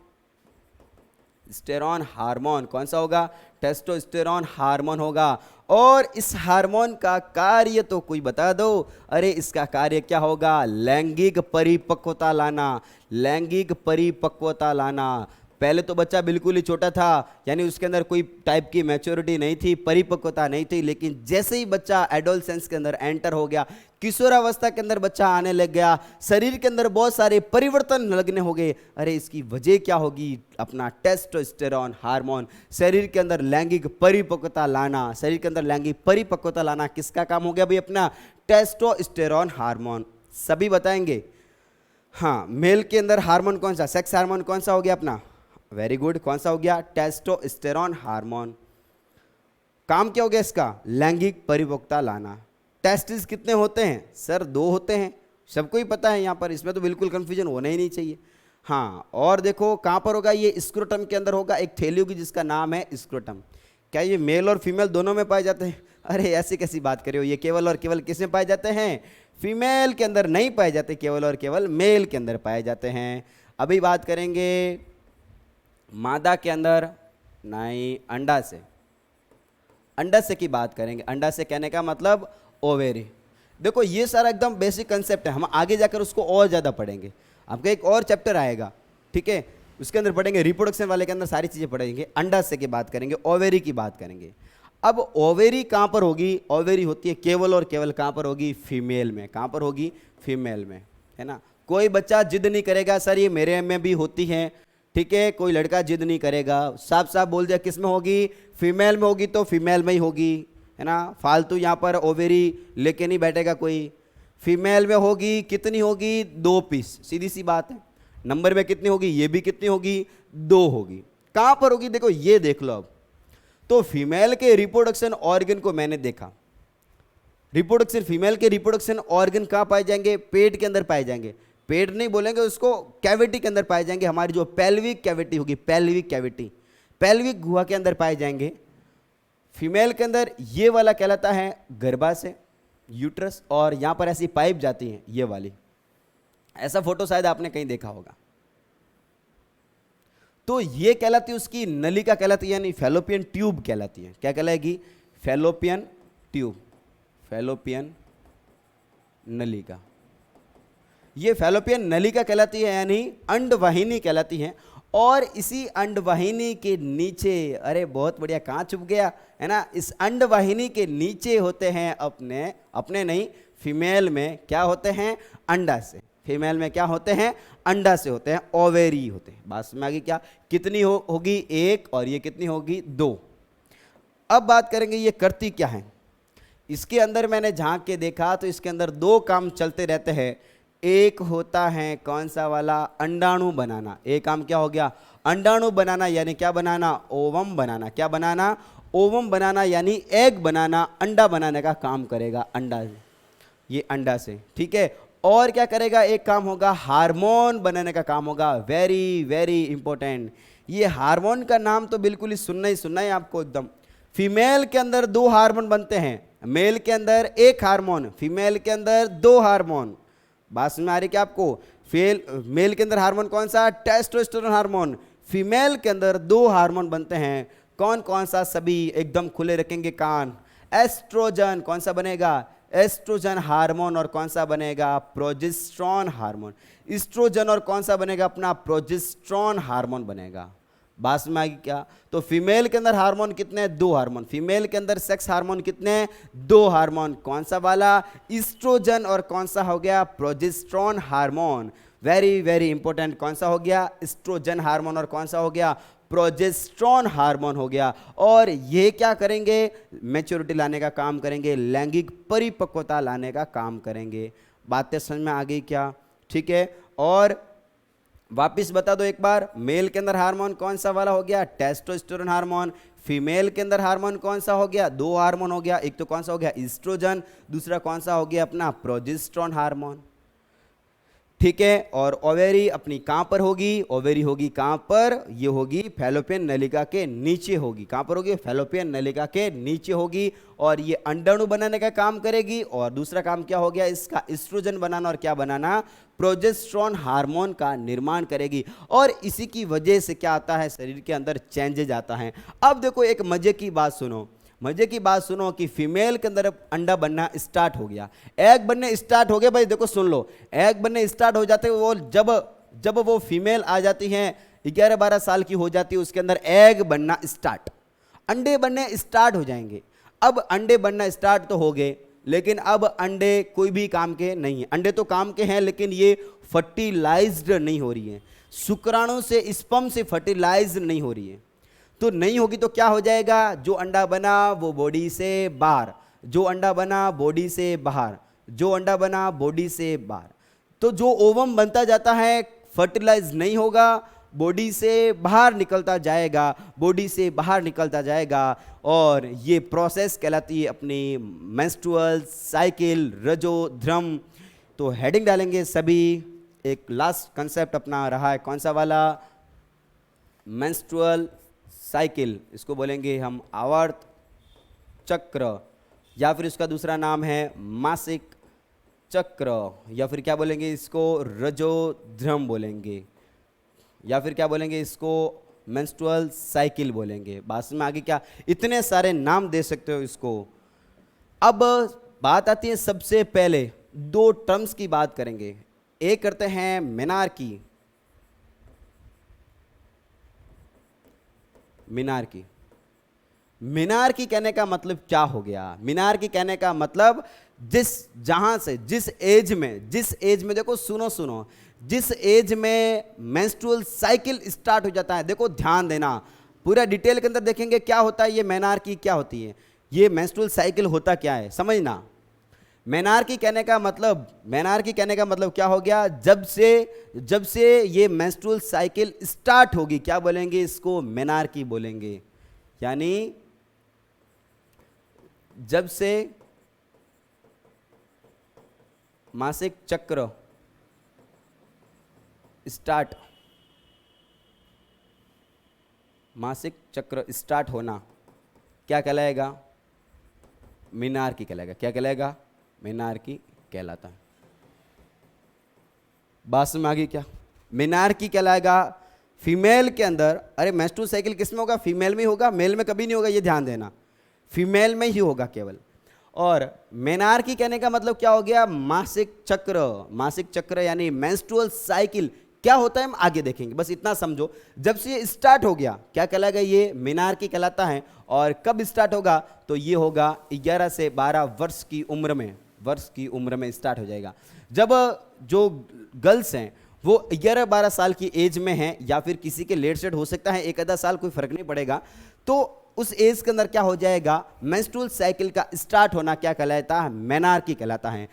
स्टेरॉन हार्मोन। कौन सा होगा, टेस्टोस्टेरोन हार्मोन होगा। और इस हार्मोन का कार्य तो कोई बता दो, अरे इसका कार्य क्या होगा, लैंगिक परिपक्वता लाना, लैंगिक परिपक्वता लाना। पहले तो बच्चा बिल्कुल ही छोटा था, यानी उसके अंदर कोई टाइप की मैच्योरिटी नहीं थी, परिपक्वता नहीं थी। लेकिन जैसे ही बच्चा एडोलसेंस के अंदर एंटर हो गया, किशोरावस्था के अंदर बच्चा आने लग गया, शरीर के अंदर बहुत सारे परिवर्तन लगने हो गए। अरे इसकी वजह क्या होगी? अपना टेस्टोस्टेरोन हार्मोन, शरीर के अंदर लैंगिक परिपक्वता लाना। शरीर के अंदर लैंगिक परिपक्वता लाना किसका काम हो गया भाई? अपना टेस्टोस्टेरोन हार्मोन। सभी बताएंगे। हाँ, मेल के अंदर हार्मोन कौन सा? सेक्स हार्मोन कौन सा हो गया अपना? वेरी गुड, कौन सा हो गया? Testosterone hormone. काम क्या हो गया इसका? लैंगिक परिपक्वता लाना। टेस्टिस कितने होते हैं सर? 2 होते हैं, सबको ही पता है यहाँ पर, इसमें तो बिल्कुल कंफ्यूजन होना ही नहीं चाहिए। हाँ, और देखो कहाँ पर होगा? ये स्क्रोटम के अंदर होगा, एक थैली होगी जिसका नाम है स्क्रोटम। क्या ये मेल और फीमेल दोनों में पाए जाते हैं? अरे ऐसी कैसी बात कर रहे हो, ये केवल और केवल किस में पाए जाते हैं? फीमेल के अंदर नहीं पाए जाते, केवल और केवल मेल के अंदर पाए जाते हैं। अभी बात करेंगे मादा के अंदर, नहीं अंडा से। अंडा से की बात करेंगे। अंडा से कहने का मतलब ओवेरी। देखो ये सारा एकदम बेसिक कंसेप्ट है, हम आगे जाकर उसको और ज़्यादा पढ़ेंगे। आपका एक और चैप्टर आएगा, ठीक है, उसके अंदर पढ़ेंगे, रिप्रोडक्शन वाले के अंदर सारी चीज़ें पढ़ेंगे। अंडा से की बात करेंगे, ओवेरी की बात करेंगे। अब ओवेरी कहाँ पर होगी? ओवेरी होती है केवल और केवल कहाँ पर होगी? फीमेल में। कहाँ पर होगी? फीमेल में, है ना। कोई बच्चा जिद नहीं करेगा सर ये मेरे में भी होती है, ठीक है, कोई लड़का जिद नहीं करेगा, साफ साफ बोल दिया किस में होगी? फीमेल में होगी तो फीमेल में ही होगी, है ना। फालतू यहाँ पर ओवेरी लेके नहीं बैठेगा कोई। फीमेल में होगी, कितनी होगी? 2 पीस, सीधी सी बात है। नंबर में कितनी होगी? ये भी कितनी होगी? 2 होगी। कहाँ पर होगी? देखो ये देख लो। अब तो फीमेल के रिप्रोडक्शन ऑर्गन को मैंने देखा, रिप्रोडक्शन, फीमेल के रिप्रोडक्शन ऑर्गन कहाँ पाए जाएंगे? पेट के अंदर पाए जाएंगे। पेट नहीं बोलेंगे उसको, कैविटी के अंदर पाए जाएंगे। हमारी जो पेल्विक कैविटी होगी, पेल्विक कैविटी, पेल्विक गुहा के अंदर पाए जाएंगे। फीमेल के अंदर ये वाला कहलाता है गर्भाशय, यूट्रस, और यहां पर ऐसी पाइप जाती है ये वाली। ऐसा फोटो शायद आपने कहीं देखा होगा। तो ये कहलाती है उसकी नलिका कहलाती है, यानी फैलोपियन ट्यूब कहलाती है। क्या कहलाएगी? फैलोपियन ट्यूब, फैलोपियन नलिका। ये फैलोपियन नलिका कहलाती है, यानी अंडवाहिनी कहलाती है। और इसी अंडवाहिनी के नीचे, अरे बहुत बढ़िया, कहाँ छुप गया, है ना, इस अंडवाहिनी के नीचे होते हैं अपने नहीं, फीमेल में क्या होते हैं? अंडा से। फीमेल में क्या होते हैं? अंडा से होते हैं, ओवेरी होते हैं। बात में आगे क्या? कितनी होगी? 1, और ये कितनी होगी? 2। अब बात करेंगे ये करती क्या है। इसके अंदर मैंने झांक के देखा तो इसके अंदर 2 काम चलते रहते हैं। एक होता है कौन सा वाला? अंडाणु बनाना। एक काम क्या हो गया? अंडाणु बनाना, यानी क्या बनाना? ओवम बनाना। क्या बनाना? ओवम बनाना, यानी एग बनाना, अंडा बनाने का काम करेगा अंडा, ये अंडा से, ठीक है। और क्या करेगा? एक काम होगा हार्मोन बनाने का काम होगा। Very very important. ये हार्मोन का नाम तो बिल्कुल ही सुनना है आपको एकदम। फीमेल के अंदर 2 हार्मोन बनते हैं, मेल के अंदर 1 हार्मोन, फीमेल के अंदर 2 हार्मोन। बात समझ में आ रही क्या आपको? मेल के अंदर हार्मोन कौन सा? Testosterone hormone. फीमेल के अंदर 2 हार्मोन बनते हैं। कौन कौन सा? सभी एकदम खुले रखेंगे कान। एस्ट्रोजन कौन सा बनेगा? Oestrogen hormone. और कौन सा बनेगा? Progesterone hormone. एस्ट्रोजन और कौन सा बनेगा? अपना प्रोजेस्टेरोन हार्मोन बनेगा। बात में आ गई क्या? तो फीमेल के अंदर हार्मोन कितने हैं? 2 हार्मोन। फीमेल के अंदर सेक्स हार्मोन कितने हैं? 2 हार्मोन। कौन सा वाला? एस्ट्रोजन और कौन सा हो गया? Progesterone hormone. Very very important. कौन सा हो गया? Oestrogen hormone. और कौन सा हो गया? प्रोजेस्टेरोन हार्मोन हो गया। और ये क्या करेंगे? मैच्योरिटी लाने का काम करेंगे, लैंगिक परिपक्वता लाने का काम करेंगे। बातें समझ में आ गई क्या? ठीक है। और वापिस बता दो एक बार, मेल के अंदर हार्मोन कौन सा वाला हो गया? Testosterone hormone. फीमेल के अंदर हार्मोन कौन सा हो गया? 2 हार्मोन हो गया। एक तो कौन सा हो गया? एस्ट्रोजन, दूसरा कौन सा हो गया? अपना प्रोजेस्टेरोन हार्मोन, ठीक है। और ओवेरी अपनी कहां पर होगी? ओवेरी होगी कहां पर? ये होगी फैलोपियन नलिका के नीचे होगी। कहां पर होगी? फैलोपियन नलिका के नीचे होगी। और ये अंडाणु बनाने का काम करेगी। और दूसरा काम क्या हो गया इसका? एस्ट्रोजन बनाना। और क्या बनाना? प्रोजेस्टेरोन हार्मोन का निर्माण करेगी। और इसी की वजह से क्या आता है? शरीर के अंदर चेंजेज आता है। अब देखो एक मजे की बात सुनो, मजे की बात सुनो कि फीमेल के अंदर अंडा बनना स्टार्ट हो गया, एग बनने स्टार्ट हो गया। भाई देखो सुन लो, एग बनने स्टार्ट हो जाते हैं वो जब वो फीमेल आ जाती हैं 11-12 साल की हो जाती है, उसके अंदर एग बनना स्टार्ट, अंडे बनने स्टार्ट हो जाएंगे। अब अंडे बनना स्टार्ट तो हो गए, लेकिन अब अंडे कोई भी काम के नहीं है। अंडे तो काम के हैं, लेकिन ये फर्टिलाइज्ड नहीं हो रही है, शुक्राणु से स्पर्म से फर्टिलाइज नहीं हो रही है। तो नहीं होगी तो क्या हो जाएगा, जो अंडा बना वो बॉडी से बाहर, जो अंडा बना बॉडी से बाहर, जो अंडा बना बॉडी से बाहर। तो जो ओवम बनता जाता है फर्टिलाइज नहीं होगा, बॉडी से बाहर निकलता जाएगा, बॉडी से बाहर निकलता जाएगा, और ये प्रोसेस कहलाती है अपनी मेंस्ट्रुअल साइकिल, रजोध्रम। तो हेडिंग डालेंगे सभी। एक लास्ट कंसेप्ट अपना रहा है, कौन सा वाला, मेंस्ट्रुअल साइकिल, इसको बोलेंगे हम आवर्त चक्र, या फिर इसका दूसरा नाम है मासिक चक्र, या फिर क्या बोलेंगे इसको, रजोध्रम बोलेंगे, या फिर क्या बोलेंगे इसको, मेंस्ट्रुअल साइकिल बोलेंगे। बात में आगे क्या, इतने सारे नाम दे सकते हो इसको। अब बात आती है सबसे पहले दो टर्म्स की बात करेंगे। एक करते हैं मेनार्की, मिनार्की। मिनार्की कहने का मतलब क्या हो गया, मिनार्की कहने का मतलब जहां से जिस एज में देखो, सुनो, जिस एज में मेंस्ट्रुअल साइकिल स्टार्ट हो जाता है, देखो ध्यान देना, पूरा डिटेल के अंदर देखेंगे क्या होता है ये मेनार्की, क्या होती है ये मेंस्ट्रुअल साइकिल, होता क्या है समझना। मेनार्की कहने का मतलब क्या हो गया, जब से ये मेंस्ट्रुअल साइकिल स्टार्ट होगी, क्या बोलेंगे इसको, मेनार्की बोलेंगे। यानी जब से मासिक चक्र स्टार्ट होना क्या कहलाएगा, मिनार्की कहलाएगा। क्या कहलाएगा, मिनार्की कहलाता है। बात में आ गई क्या, मिनार्की कहलाएगा। फीमेल के अंदर, अरे मेंस्ट्रुअल साइकिल किस में होगा, फीमेल में ही होगा, मेल में कभी नहीं होगा, ये ध्यान देना, फीमेल में ही होगा केवल। और मेनार्की कहने का मतलब क्या हो गया, मासिक चक्र यानी मेंस्ट्रुअल साइकिल क्या होता है हम आगे देखेंगे, बस इतना समझो। जब से ये स्टार्ट हो गया क्या कहलाएगा, ये मिनार्की कहलाता है। और कब स्टार्ट होगा, तो ये होगा 11 से 12 वर्ष की उम्र में स्टार्ट हो जाएगा। जब जो गर्ल्स हैं वो 11-12 साल की एज में हैं, या फिर किसी के लेट सेट हो सकता है 1 आधा साल, कोई फर्क नहीं पड़ेगा, तो उस एज के अंदर क्या हो जाएगा, मेंस्ट्रुअल साइकिल का स्टार्ट होना क्या कहलाता है, मेनार्की कहलाता है।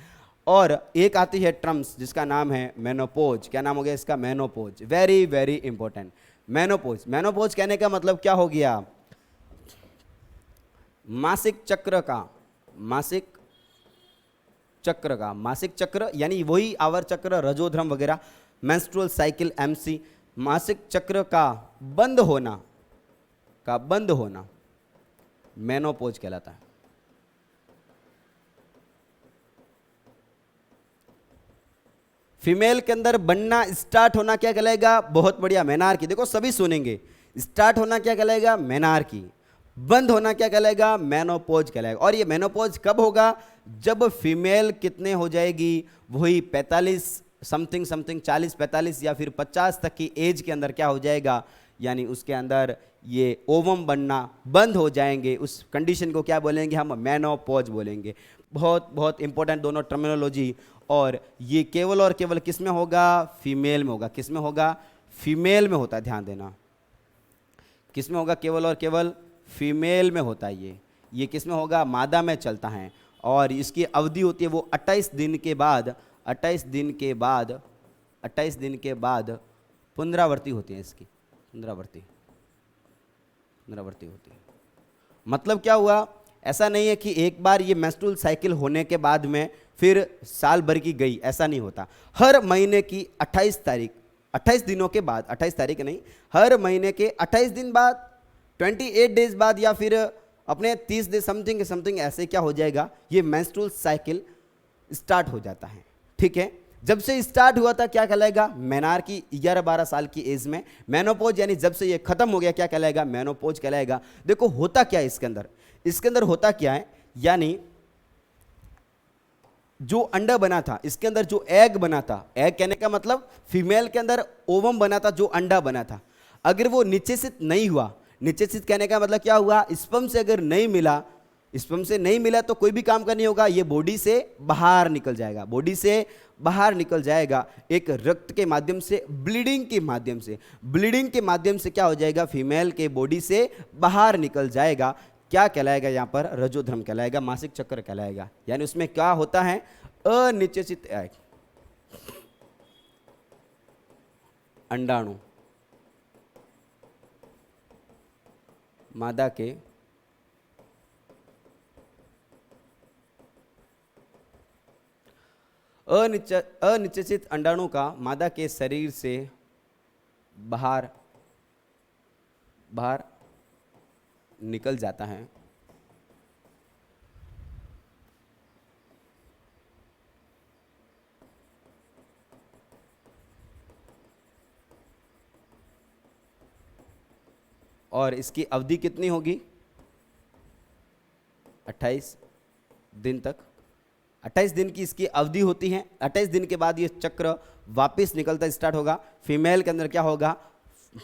और एक आती है टर्म्स जिसका नाम है मेनोपोज। क्या नाम हो गया इसका, menopause. Very very important, menopause कहने का मतलब क्या हो गया, मासिक चक्र यानी वही आवर चक्र, रजोध्रम वगैरह, मेंस्ट्रुअल साइकिल एमसी, मासिक चक्र का बंद होना मेनोपोज कहलाता है। फीमेल के अंदर बनना स्टार्ट होना क्या कहलाएगा, बहुत बढ़िया, मेनार्की। देखो सभी सुनेंगे, स्टार्ट होना क्या कहलाएगा, मेनार्की, बंद होना क्या कहलाएगा, मेनोपोज कहलाएगा। और ये मेनोपोज कब होगा, जब फीमेल कितने हो जाएगी, वही 45 समथिंग 40-45 या फिर 50 तक की एज के अंदर क्या हो जाएगा, यानी उसके अंदर ये ओवम बनना बंद हो जाएंगे। उस कंडीशन को क्या बोलेंगे हम, मेनोपोज बोलेंगे। बहुत बहुत इंपॉर्टेंट दोनों टर्मिनोलॉजी। और ये केवल और केवल किस में होगा, फीमेल में होगा। किस में होगा, फीमेल में होता है, ध्यान देना, किस में होगा, केवल और केवल फीमेल में होता है। ये किस में होगा, मादा में चलता है। और इसकी अवधि होती है वो 28 दिन के बाद पुनरावृत्ति होती है, इसकी पुनरावृत्ति होती है। मतलब क्या हुआ, ऐसा नहीं है कि एक बार ये मेंस्ट्रुअल साइकिल होने के बाद में फिर साल भर की गई, ऐसा नहीं होता। हर महीने की 28 दिनों के बाद, 28 तारीख नहीं, हर महीने के 28 दिन बाद, 28 डेज बाद, या फिर अपने 30 दिन समथिंग ऐसे क्या हो जाएगा, ये मेंस्ट्रुअल साइकिल स्टार्ट हो जाता है। ठीक है, जब से स्टार्ट हुआ था क्या कहलाएगा, मेनार्की, 11-12 साल की एज में। मेनोपोज यानी जब से ये खत्म हो गया क्या कहलाएगा, मेनोपोज कहलाएगा। देखो होता क्या है इसके अंदर होता क्या है, यानी जो अंडा बना था, इसके अंदर जो एग बना था, एग कहने का मतलब फीमेल के अंदर ओवम बना था, जो अंडा बना था, अगर वो निषेचित नहीं हुआ, निषेचित कहने का मतलब क्या हुआ, स्पर्म से अगर नहीं मिला, स्पर्म से नहीं मिला तो कोई भी काम का नहीं होगा, ये बॉडी से बाहर निकल जाएगा, बॉडी से बाहर निकल जाएगा एक रक्त के माध्यम से, ब्लीडिंग के माध्यम से, ब्लीडिंग के माध्यम से क्या हो जाएगा, फीमेल के बॉडी से बाहर निकल जाएगा। क्या कहलाएगा यहाँ पर, रजोधर्म कहलाएगा, मासिक चक्र कहलाएगा। यानी उसमें क्या होता है, अनिश्चित अंडाणु मादा के अनिश्चित अंडाणु का मादा के शरीर से बाहर निकल जाता है। और इसकी अवधि कितनी होगी, 28 दिन तक, 28 दिन की इसकी अवधि होती है। 28 दिन के बाद ये चक्र वापस निकलता स्टार्ट होगा। फीमेल के अंदर क्या होगा,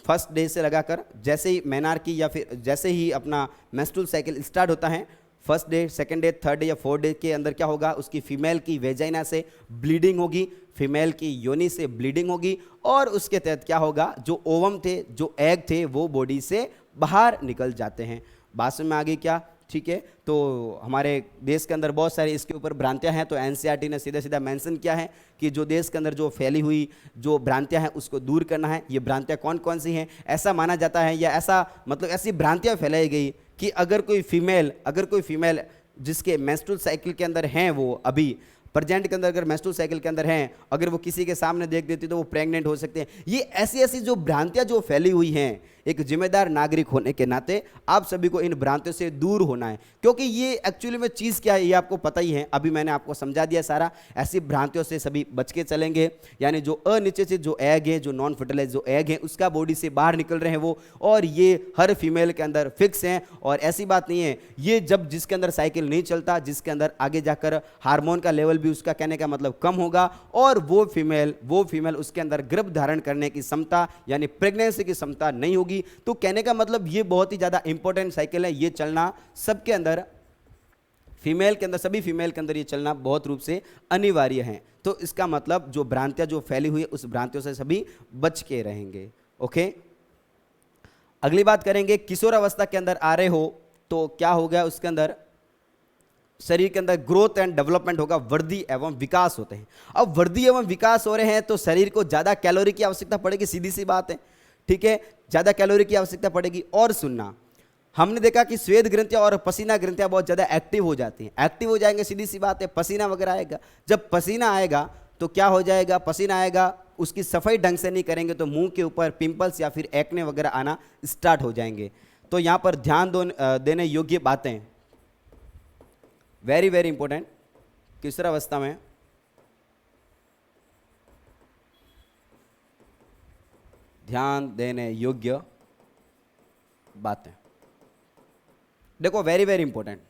फर्स्ट डे से लगाकर जैसे ही मेनार्की या फिर जैसे ही अपना मेंस्ट्रुअल साइकिल स्टार्ट होता है, first day, second day, third day या फोर्थ डे के अंदर क्या होगा, उसकी फीमेल की वेजाइना से ब्लीडिंग होगी, फीमेल की योनि से ब्लीडिंग होगी, और उसके तहत क्या होगा, जो ओवम थे, जो एग थे, वो बॉडी से बाहर निकल जाते हैं। बात में आ गई क्या, ठीक है। तो हमारे देश के अंदर बहुत सारी इसके ऊपर भ्रांतियां हैं, तो एनसीईआरटी ने सीधा सीधा मेंशन किया है कि जो देश के अंदर जो फैली हुई जो भ्रांतियां हैं उसको दूर करना है। ये भ्रांतियां कौन कौन सी हैं, ऐसा माना जाता है या ऐसा मतलब ऐसी भ्रांतियां फैलाई गई कि अगर कोई फीमेल जिसके मेंस्ट्रुअल साइकिल के अंदर हैं, वो अभी प्रेजेंट के अंदर अगर मेंस्ट्रुअल साइकिल के अंदर हैं, अगर वो किसी के सामने देख देती तो वो प्रेग्नेंट हो सकते हैं। ये ऐसी ऐसी जो भ्रांतियां जो फैली हुई हैं, एक जिम्मेदार नागरिक होने के नाते आप सभी को इन भ्रांतियों से दूर होना है, क्योंकि ये एक्चुअली में चीज़ क्या है ये आपको पता ही है, अभी मैंने आपको समझा दिया सारा। ऐसी भ्रांतियों से सभी बच के चलेंगे। यानी जो अनिश्चित जो एग है, जो नॉन फर्टिलाइज जो एग है, उसका बॉडी से बाहर निकल रहे हैं वो, और ये हर फीमेल के अंदर फिक्स हैं। और ऐसी बात नहीं है, ये जब जिसके अंदर साइकिल नहीं चलता, जिसके अंदर आगे जाकर हार्मोन का लेवल भी उसका कहने का मतलब कम होगा, और वो फीमेल उसके अंदर गर्भ धारण करने की क्षमता यानी प्रेगनेंसी की क्षमता नहीं होगी। तो कहने का मतलब ये बहुत ही ज्यादा इंपॉर्टेंट साइकिल है, ये चलना सबके अंदर, फीमेल के अंदर, सभी फीमेल के अंदर ये चलना बहुत रूप से अनिवार्य है। तो इसका मतलब जो भ्रांतियां जो फैली हुई है उस भ्रांतियों से सभी बच के रहेंगे। ओके, अगली बात करेंगे, किशोर अवस्था के अंदर आ रहे हो तो क्या हो गया, उसके अंदर शरीर के अंदर ग्रोथ एंड डेवलपमेंट होगा, वृद्धि एवं विकास होते हैं। अब वृद्धि एवं विकास हो रहे हैं तो शरीर को ज्यादा कैलोरी की आवश्यकता पड़ेगी, सीधी सी बात है, ठीक है, ज्यादा कैलोरी की आवश्यकता पड़ेगी। और सुनना, हमने देखा कि श्वेत ग्रंथियां और पसीना ग्रंथियां बहुत ज्यादा एक्टिव हो जाती हैं, एक्टिव हो जाएंगे, सीधी सी बात है, पसीना वगैरह आएगा। जब पसीना आएगा तो क्या हो जाएगा, पसीना आएगा, उसकी सफाई ढंग से नहीं करेंगे तो मुंह के ऊपर पिंपल्स या फिर एक्ने वगैरह आना स्टार्ट हो जाएंगे। तो यहां पर ध्यान देने योग्य बातें, वेरी वेरी इंपॉर्टेंट, किशोरावस्था में ध्यान देने योग्य बातें, देखो वेरी वेरी इंपॉर्टेंट,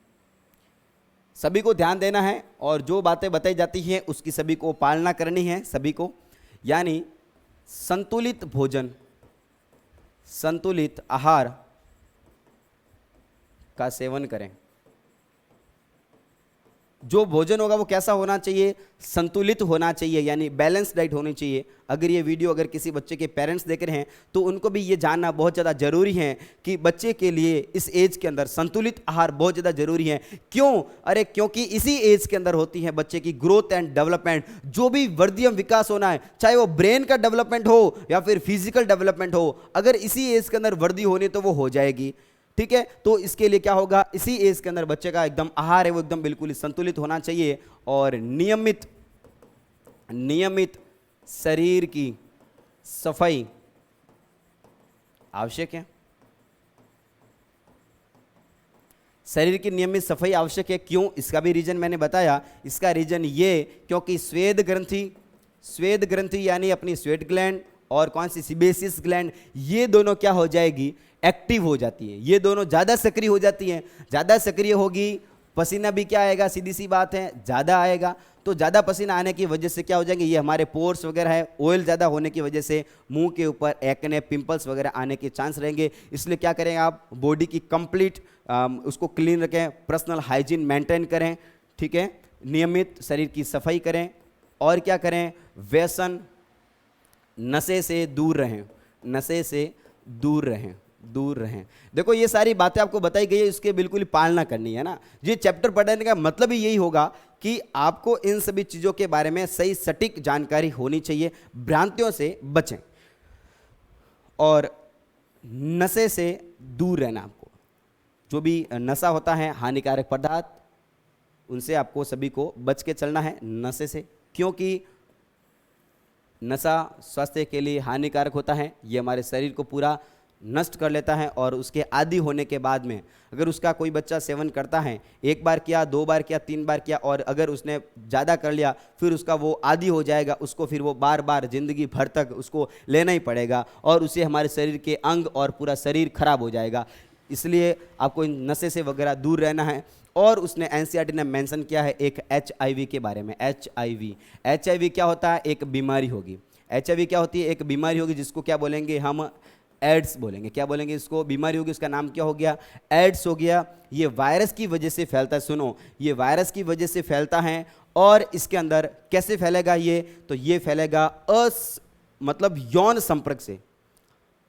सभी को ध्यान देना है, और जो बातें बताई जाती हैं उसकी सभी को पालना करनी है सभी को। यानी संतुलित भोजन, संतुलित आहार का सेवन करें। जो भोजन होगा वो कैसा होना चाहिए, संतुलित होना चाहिए, यानी बैलेंस डाइट होनी चाहिए। अगर ये वीडियो अगर किसी बच्चे के पेरेंट्स देख रहे हैं तो उनको भी ये जानना बहुत ज़्यादा जरूरी है कि बच्चे के लिए इस एज के अंदर संतुलित आहार बहुत ज़्यादा जरूरी है। क्यों, अरे क्योंकि इसी एज के अंदर होती है बच्चे की ग्रोथ एंड डेवलपमेंट। जो भी वृद्धि एवं विकास होना है, चाहे वो ब्रेन का डेवलपमेंट हो या फिर फिजिकल डेवलपमेंट हो, अगर इसी एज के अंदर वृद्धि होनी तो वो हो जाएगी, ठीक है। तो इसके लिए क्या होगा, इसी एज के अंदर बच्चे का एकदम आहार है वो एकदम बिल्कुल ही संतुलित होना चाहिए, और नियमित शरीर की सफाई आवश्यक है। शरीर की नियमित सफाई आवश्यक है। क्यों, इसका भी रीजन मैंने बताया। इसका रीजन ये, क्योंकि स्वेद ग्रंथि यानी अपनी स्वेट ग्लैंड और कौन सी सीबेसियस ग्लैंड, ये दोनों क्या हो जाएगी, एक्टिव हो जाती है, ये दोनों ज़्यादा सक्रिय हो जाती हैं। ज़्यादा सक्रिय होगी पसीना भी क्या आएगा, सीधी सी बात है, ज़्यादा आएगा। तो ज़्यादा पसीना आने की वजह से क्या हो जाएंगे, ये हमारे पोर्स वगैरह है, ऑयल ज़्यादा होने की वजह से मुंह के ऊपर एक्ने, पिंपल्स वगैरह आने के चांस रहेंगे। इसलिए क्या करें आप, बॉडी की कंप्लीट उसको क्लीन रखें, पर्सनल हाइजीन मेंटेन करें, ठीक है, नियमित शरीर की सफाई करें, और क्या करें, व्यसन, नशे से दूर रहें, नशे से दूर रहें, दूर रहें। देखो ये सारी बातें आपको बताई गई है, इसके बिल्कुल ही पालना करनी है ना। ये चैप्टर पढ़ने का मतलब ही यही होगा कि आपको इन सभी चीज़ों के बारे में सही सटीक जानकारी होनी चाहिए, भ्रांतियों से बचें और नशे से दूर रहना। आपको जो भी नशा होता है, हानिकारक पदार्थ, उनसे आपको सभी को बच के चलना है, नशे से, क्योंकि नशा स्वास्थ्य के लिए हानिकारक होता है। ये हमारे शरीर को पूरा नष्ट कर लेता है, और उसके आदी होने के बाद में अगर उसका कोई बच्चा सेवन करता है, एक बार किया, 2 बार किया, 3 बार किया, और अगर उसने ज़्यादा कर लिया, फिर उसका वो आदी हो जाएगा, उसको फिर वो बार बार ज़िंदगी भर तक उसको लेना ही पड़ेगा, और उससे हमारे शरीर के अंग और पूरा शरीर खराब हो जाएगा। इसलिए आपको इन नशे से वगैरह दूर रहना है। और उसने एनसीईआरटी ने मेंशन किया है एक एचआईवी के बारे में। एचआईवी क्या होता है, एक बीमारी होगी। एचआईवी क्या होती है, एक बीमारी होगी, जिसको क्या बोलेंगे हम, एड्स बोलेंगे। क्या बोलेंगे इसको, बीमारी होगी, उसका नाम क्या हो गया, एड्स हो गया। ये वायरस की वजह से फैलता है, सुनो, ये वायरस की वजह से फैलता है। और इसके अंदर कैसे फैलेगा ये, तो ये फैलेगा मतलब यौन संपर्क से।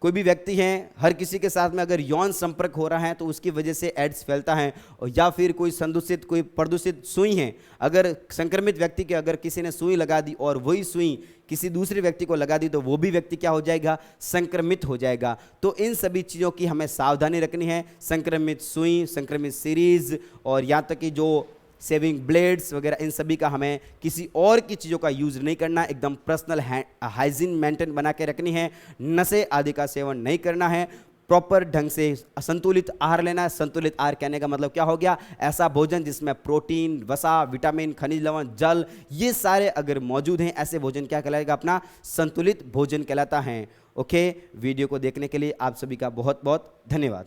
कोई भी व्यक्ति है, हर किसी के साथ में अगर यौन संपर्क हो रहा है तो उसकी वजह से एड्स फैलता है। और या फिर कोई संदूषित, कोई प्रदूषित सुई है, अगर संक्रमित व्यक्ति के अगर किसी ने सुई लगा दी और वही सुई किसी दूसरे व्यक्ति को लगा दी, तो वो भी व्यक्ति क्या हो जाएगा, संक्रमित हो जाएगा। तो इन सभी चीज़ों की हमें सावधानी रखनी है। संक्रमित सुई, संक्रमित सीरीज, और यहाँ तक कि जो सेविंग ब्लेड्स वगैरह, इन सभी का हमें किसी और की चीज़ों का यूज़ नहीं करना, एकदम पर्सनल हाइजीन मेंटेन बना के रखनी है। नशे आदि का सेवन नहीं करना है, प्रॉपर ढंग से संतुलित आहार लेना है। संतुलित आहार कहने का मतलब क्या हो गया, ऐसा भोजन जिसमें प्रोटीन, वसा, विटामिन, खनिज लवण, जल, ये सारे अगर मौजूद हैं, ऐसे भोजन क्या कहलाएगा, अपना संतुलित भोजन कहलाता है। ओके, वीडियो को देखने के लिए आप सभी का बहुत बहुत धन्यवाद।